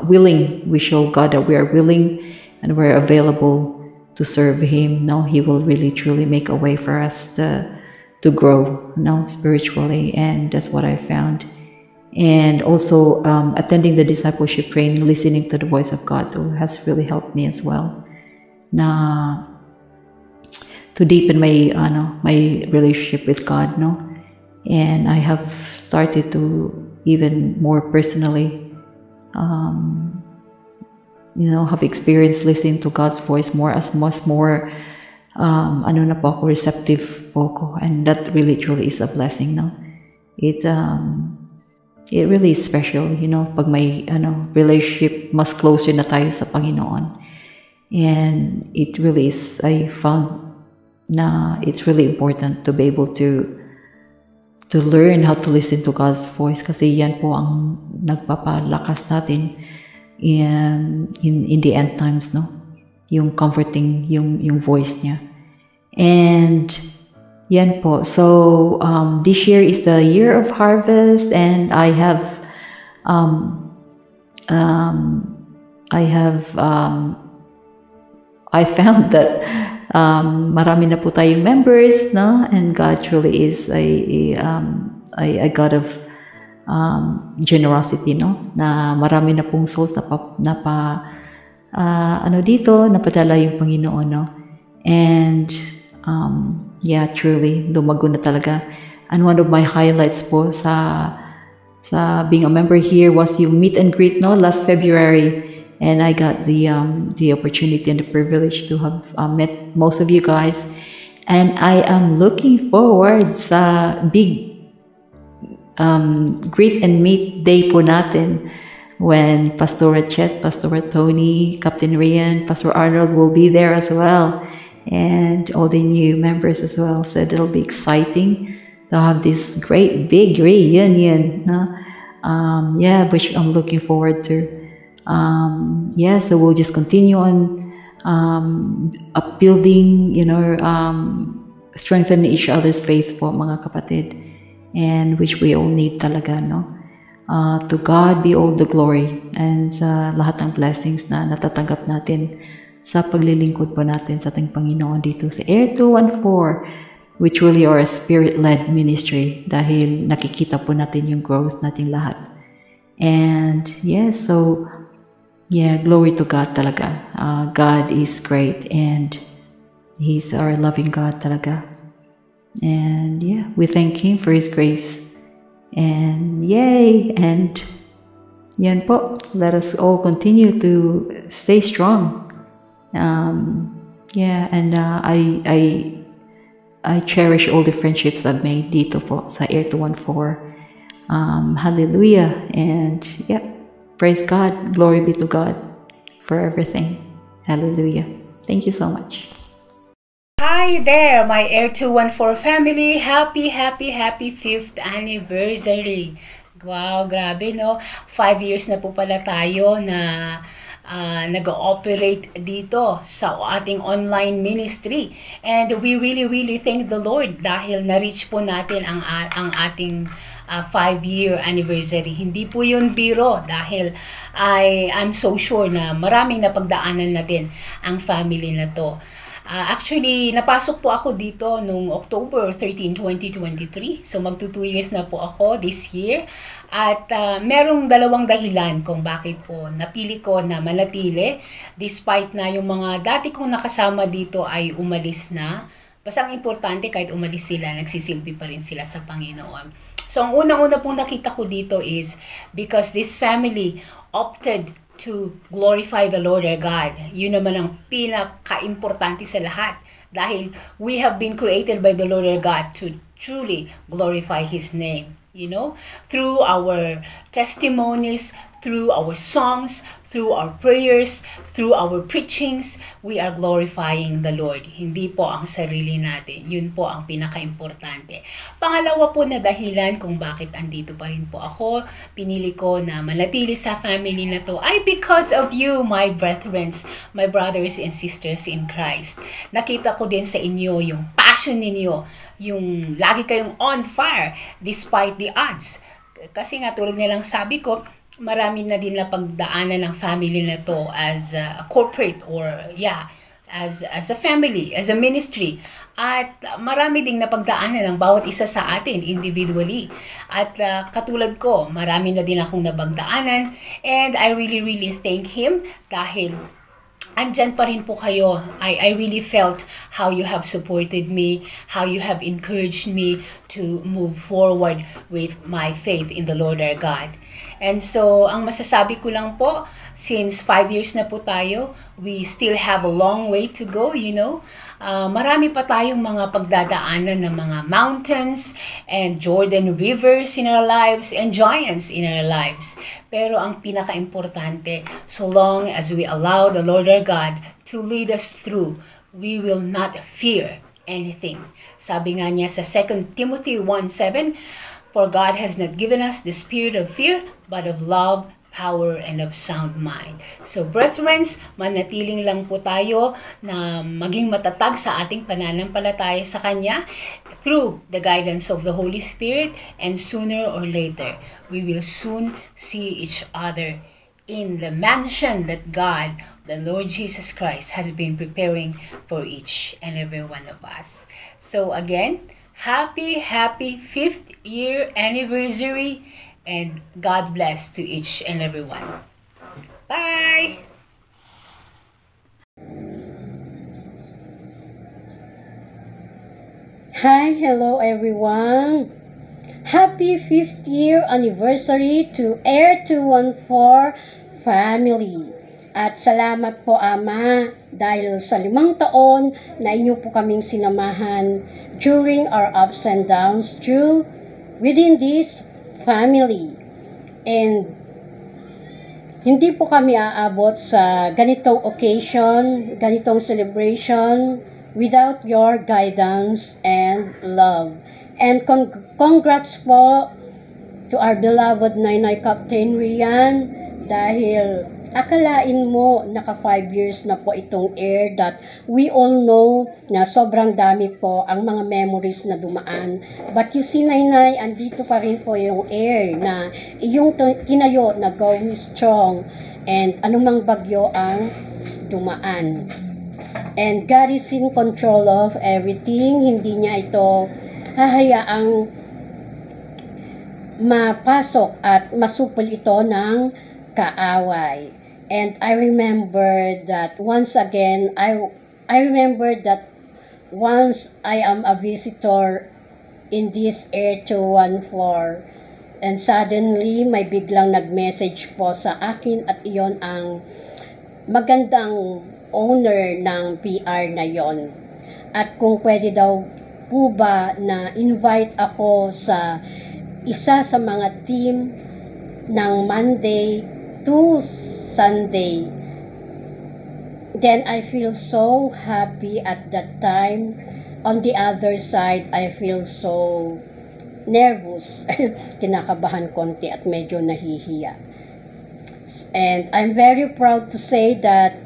Speaker 3: willing, we show God that we are willing and we're available to serve Him. No, He will really truly make a way for us to grow, spiritually, and that's what I found. And also attending the discipleship training, listening to the voice of God too, has really helped me as well. To deepen my my relationship with God, no,
Speaker 13: And I have started to even more personally, have experience listening to God's voice more as much more, na po ako, receptive po ako. And that really truly is a blessing, no? It really is special, pag may relationship, mas closer na tayo sa Panginoon. And it really is, I found na it's really important to be able to learn how to listen to God's voice, kasi yan po ang nagpapalakas natin in the end times, no? Yung comforting, yung voice niya. And yan po. So this year is the year of harvest, and I found that marami na po tayong members, no? And God truly is a God of generosity, no? Na marami na pong souls napadala yung Panginoon, no? And yeah, truly, lumago na talaga. And one of my highlights po sa being a member here was yung meet and greet, no, last February. And I got the opportunity and the privilege to have met most of you guys. And I am looking forward sa big greet and meet day po natin, when Pastor Chet, Pastor Tony, Captain Rian, Pastor Arnold will be there as well. And all the new members as well. So it'll be exciting to have this great big reunion, no? Which I'm looking forward to. So we'll just continue on upbuilding, strengthening each other's faith po, mga kapatid, and which we all need talaga, no? To God be all the glory, and sa lahat ng blessings na natatanggap natin sa paglilingkod po natin sa ating Panginoon dito sa Air 214, which really are a spirit-led ministry, dahil nakikita po natin yung growth natin lahat. And glory to God talaga. God is great, and He's our loving God talaga. And we thank Him for His grace. And and yan po, let us all continue to stay strong. I cherish all the friendships I've made dito po sa Air 214. Hallelujah. And praise God. Glory be to God for everything. Hallelujah. Thank you so much.
Speaker 21: Hi there, my Air 214 family. Happy 5th anniversary. Wow, grabe, no? 5 years na po pala tayo na nag-ooperate dito sa ating online ministry. And we really thank the Lord dahil na-reach po natin ang ating 5-year anniversary. Hindi po yun biro, dahil I'm so sure na maraming napagdaanan natin ang family na to. Actually, napasok po ako dito noong October 13, 2023. So, magto 2 years na po ako this year. At merong dalawang dahilan kung bakit po napili ko na manatili despite na yung mga dati kong nakasama dito ay umalis na. Basta ang importante, kahit umalis sila, nagsisilbi pa rin sila sa Panginoon. So, ang unang-una pong nakita ko dito is because this family opted to glorify the Lord our God. Yun naman ang pinaka-importante sa lahat. Dahil we have been created by the Lord our God to truly glorify His name. Through our testimonies, through our songs, through our prayers, through our preachings, we are glorifying the Lord. Hindi po ang sarili natin. Yun po ang pinaka-importante. Pangalawa po na dahilan kung bakit andito pa rin po ako, pinili ko na manatili sa family na to, ay because of you, my brethren, my brothers and sisters in Christ. Nakita ko din sa inyo yung passion ninyo, yung lagi kayong on fire despite the odds. Kasi nga tulad nilang sabi ko, marami na din na pagdaanan ng family na to as a corporate or as a family, as a ministry. At marami ding napagdaanan ng bawat isa sa atin individually. At katulad ko, marami na din akong napagdaanan, and I really thank Him dahil andyan pa rin po kayo. I really felt how you have supported me, how you have encouraged me to move forward with my faith in the Lord our God. And so, ang masasabi ko lang po, since 5 years na po tayo, we still have a long way to go, you know. Marami pa tayong mga pagdadaanan ng mga mountains and Jordan rivers in our lives and giants in our lives. Pero ang pinaka-importante, so long as we allow the Lord our God to lead us through, we will not fear anything. Sabi nga niya sa 2 Timothy 1:7, for God has not given us the spirit of fear, but of love, power, and of sound mind. So, brethren, manatiling lang po tayo na maging matatag sa ating pananampalataya sa Kanya through the guidance of the Holy Spirit, and sooner or later, we will soon see each other in the mansion that God, the Lord Jesus Christ, has been preparing for each and every one of us. So, again, happy 5th year anniversary, and God bless to each and every one. Bye!
Speaker 2: Hi, hello everyone. Happy 5th year anniversary to Air 214 family. At salamat po Ama dahil sa 5 taon na inyo po kaming sinamahan during our ups and downs within this family. And hindi po kami aabot sa ganitong occasion, ganitong celebration without your guidance and love. And congrats po to our beloved Nainay Captain Rian dahil akalain mo naka 5 years na po itong air that we all know na sobrang dami po ang mga memories na dumaan. But you see, Nainay, andito pa rin po yung air na iyong tinayo na going strong and anumang bagyo ang dumaan. And God is in control of everything. Hindi niya ito hahayaang mapasok at masupol ito ng kaaway. And I remember that once again, I remember that once I am a visitor in this Air 214, and suddenly may biglang nag-message po sa akin at iyon ang magandang owner ng PR na yon. At kung pwede daw po ba na invite ako sa isa sa mga team ng Monday to Sunday. Then I feel so happy at that time. On the other side, I feel so nervous. Kinakabahan konti at medyo nahihiya. And I'm very proud to say that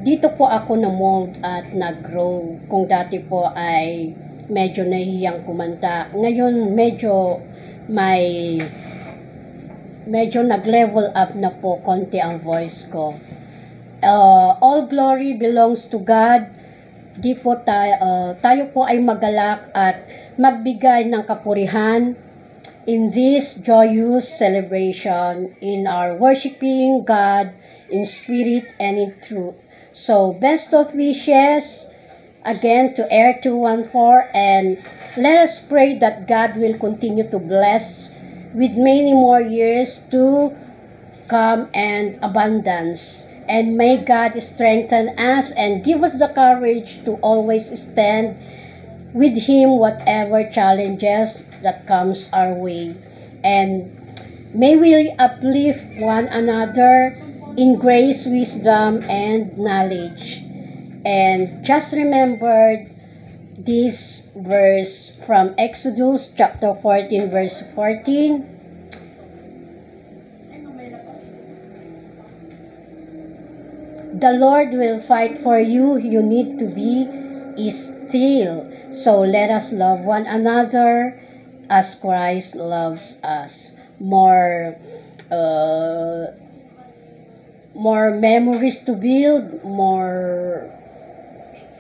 Speaker 2: dito po ako na-mold at nag-grow. Kung dati po ay medyo nahihiyang kumanta, ngayon medyo nag-level up na po konti ang voice ko. All glory belongs to God. Di po tayo po ay magalak at magbigay ng kapurihan in this joyous celebration in our worshiping God in spirit and in truth. So, best of wishes again to Air 214, and let us pray that God will continue to bless with many more years to come and abundance. And may God strengthen us and give us the courage to always stand with Him whatever challenges that comes our way. And may we uplift one another in grace, wisdom, and knowledge. And just remember this verse from Exodus chapter 14 verse 14. The Lord will fight for you. You need to be still. So let us love one another as Christ loves us. More memories to build, more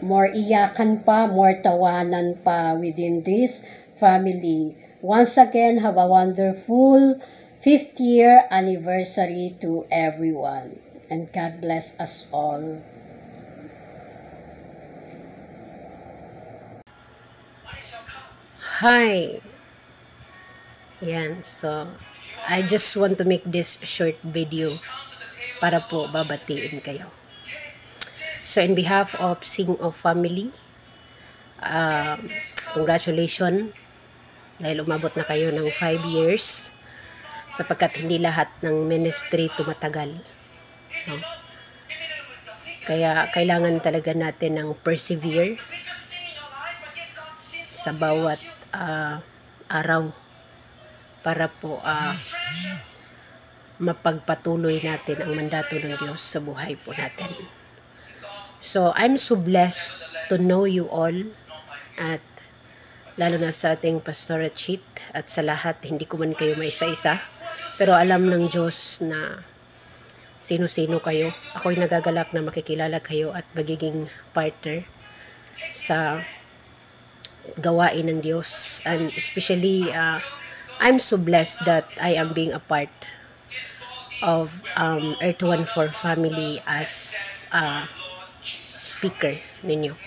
Speaker 2: iyakan pa, more tawanan pa within this family. Once again, have a wonderful 5th year anniversary to everyone. And God bless us all.
Speaker 5: Hi! Yan, so I just want to make this short video para po babatiin kayo. So in behalf of Sing of Family, congratulations dahil umabot na kayo ng 5 years sapagkat hindi lahat ng ministry tumatagal. No? Kaya kailangan talaga natin ng persevere sa bawat araw para po mapagpatuloy natin ang mandato ng Diyos sa buhay po natin. So, I'm so blessed to know you all at lalo na sa ating Pastora Chit at sa lahat, hindi ko man kayo may isa-isa, pero alam ng Diyos na sino-sino kayo. Ako'y nagagalak na makikilala kayo at magiging partner sa gawain ng Diyos. And especially, I'm so blessed that I am being a part of R214 family as speaker ninyo.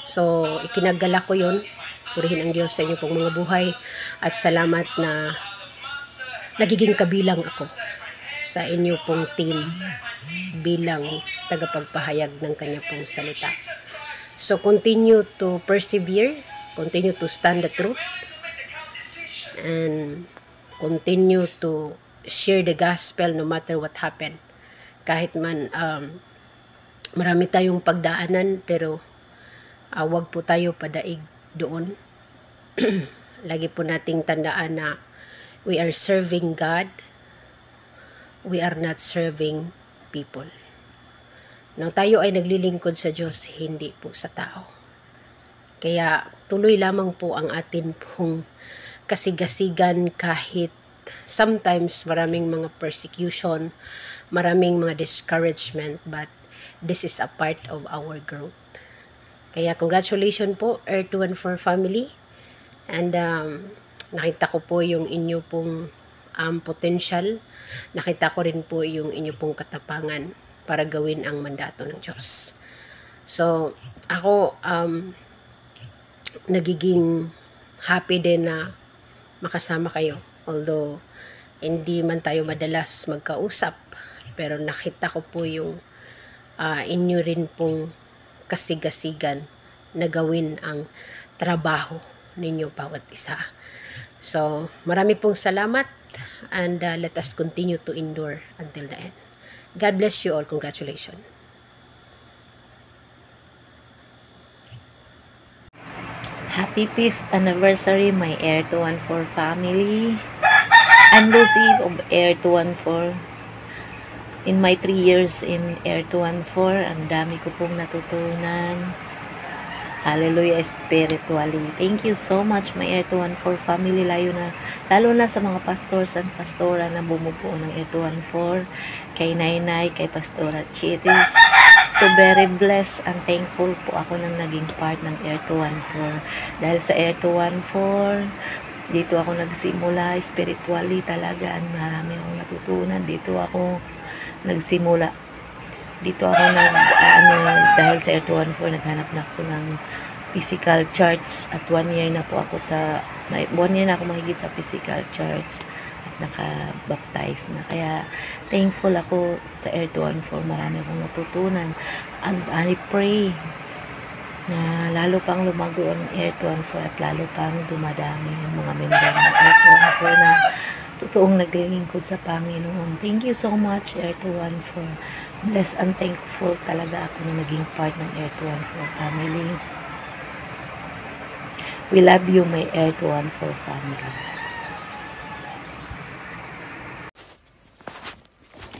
Speaker 5: So, ikinagalak ko yun. Purihin ang Diyos sa inyo pong mga buhay at salamat na nagiging kabilang ako sa inyo pong team bilang tagapagpahayag ng kanya pong salita. So, continue to persevere, continue to stand the truth, and continue to share the gospel no matter what happened. Kahit man marami tayong pagdaanan, pero wag po tayo padaig doon. Lagi po nating tandaan na we are serving God. We are not serving people. Nang tayo ay naglilingkod sa Diyos, hindi po sa tao. Kaya tuloy lamang po ang atin pong kasigasigan kahit sometimes maraming mga persecution, maraming mga discouragement, but this is a part of our growth. Kaya congratulations po R214 family, and nakita ko po yung inyo pong potential, nakita ko rin po yung inyo pong katapangan para gawin ang mandato ng Diyos. So ako nagiging happy din na makasama kayo, although hindi man tayo madalas magkausap, pero nakita ko po yung inyo rin pong kasigasigan na gawin ang trabaho ninyo bawat isa. So, marami pong salamat, and let us continue to endure until the end. God bless you all. Congratulations.
Speaker 22: Happy 5th anniversary, my R214 family. I'm Lucy of R214. In my 3 years in R214, ang dami ko pong natutunan. Hallelujah, spiritually. Thank you so much, my R214 family, lalo na sa mga pastors and pastora na bumubuo ng R214, kay Nainay, kay Pastora Chitis. So very blessed and thankful po ako nang naging part ng R214. Dahil sa R214, dito ako nagsimula spiritually talaga. Marami akong natutunan. Dito ako nagsimula. Dito ako dahil sa R214, naghanap na ako ng physical charts at 1 year na po ako 1 year na ako mahigit sa physical charts at naka-baptize na. Kaya thankful ako sa R214. Marami akong natutunan. And I pray na lalo pang lumago ang R214 at lalo pang dumadami ang mga member ng R214 na totoong naglilingkod sa Panginoon. Thank you so much, R214. Blessed and thankful talaga ako na naging part ng R214 family. We love you, my R214 family.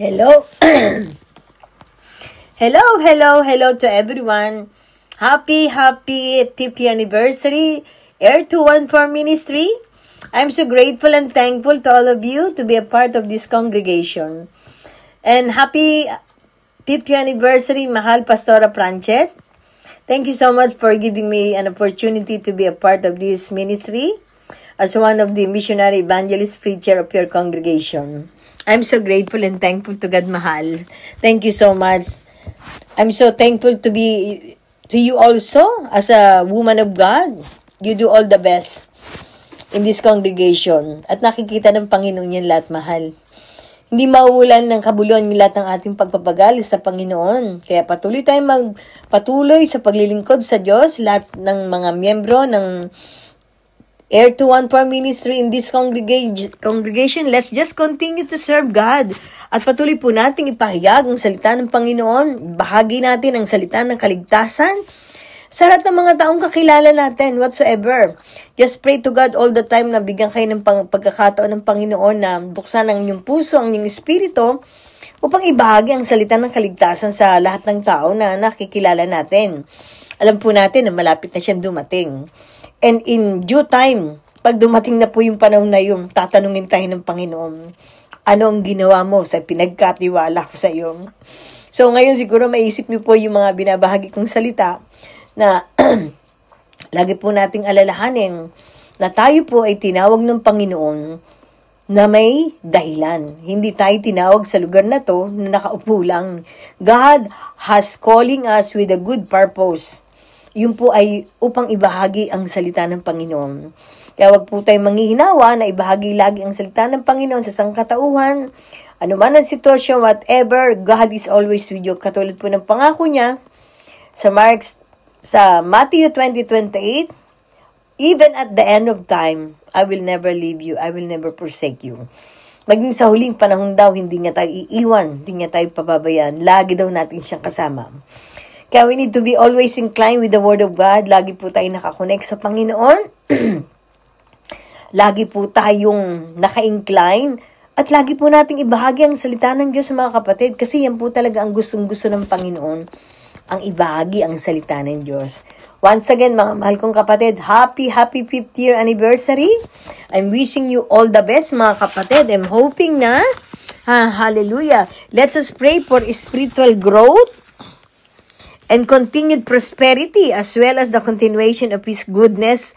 Speaker 23: Hello! hello to everyone. Happy 50th anniversary, R214 Ministry. I'm so grateful and thankful to all of you to be a part of this congregation. And happy 50th anniversary, Mahal Pastora Pranchet. Thank you so much for giving me an opportunity to be a part of this ministry as one of the missionary evangelist preacher of your congregation. I'm so grateful and thankful to God, mahal. Thank you so much. I'm so thankful to be to you also as a woman of God. You do all the best in this congregation. At nakikita ng Panginoon yan lahat, mahal. Hindi mauulan ng kabuluhan yung lahat ng ating pagpapagal sa Panginoon. Kaya patuloy tayong magpatuloy sa paglilingkod sa Diyos. Lahat ng mga miyembro ng Air to 1 Ministry in this congregation, let's just continue to serve God. At patuloy po nating ipahayag ang salita ng Panginoon. Bahagi natin ang salita ng kaligtasan sa lahat ng mga taong kakilala natin, whatsoever. Just pray to God all the time na bigyan kayo ng pagkakataon ng Panginoon na buksan ang inyong puso, ang inyong espiritu, upang ibahagi ang salita ng kaligtasan sa lahat ng tao na nakikilala natin. Alam po natin na malapit na siyang dumating. And in due time, pag dumating na po yung panahon na yung tatanungin tayo ng Panginoon, ano ang ginawa mo sa pinagkatiwala ko sa iyo? So ngayon siguro maisip niyo po yung mga binabahagi kong salita na lagi po nating alalahanin na tayo po ay tinawag ng Panginoon na may dahilan. Hindi tayo tinawag sa lugar na to na nakaupo lang. God has calling us with a good purpose. Yun po ay upang ibahagi ang salita ng Panginoon. Kaya wag po tayong manghihinawa na ibahagi lagi ang salita ng Panginoon sa sangkatauhan. Ano man ang sitwasyon, whatever, God is always with you. Katulad po ng pangako niya sa Matthew 20:28, even at the end of time, I will never leave you, I will never forsake you. Maging sa huling panahon daw, hindi niya tayo iiwan, hindi niya tayo pababayaan. Lagi daw natin siyang kasama. Kaya we need to be always inclined with the Word of God. Lagi po tayong nakakonect sa Panginoon. Lagi po tayong naka-incline. At lagi po nating ibahagi ang salita ng Diyos sa mga kapatid. Kasi yan po talaga ang gustong-gusto ng Panginoon. Ang ibahagi ang salita ng Diyos. Once again, mga mahal kong kapatid, happy 5th year anniversary. I'm wishing you all the best, mga kapatid. I'm hoping na, hallelujah, let us pray for spiritual growth and continued prosperity, as well as the continuation of His goodness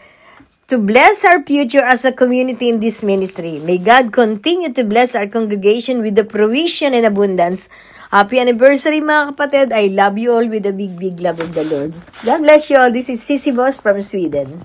Speaker 23: to bless our future as a community in this ministry. May God continue to bless our congregation with the provision and abundance. Happy anniversary, mga kapatid. I love you all with a big, big love of the Lord. God bless you all. This is Sissy Boss from Sweden.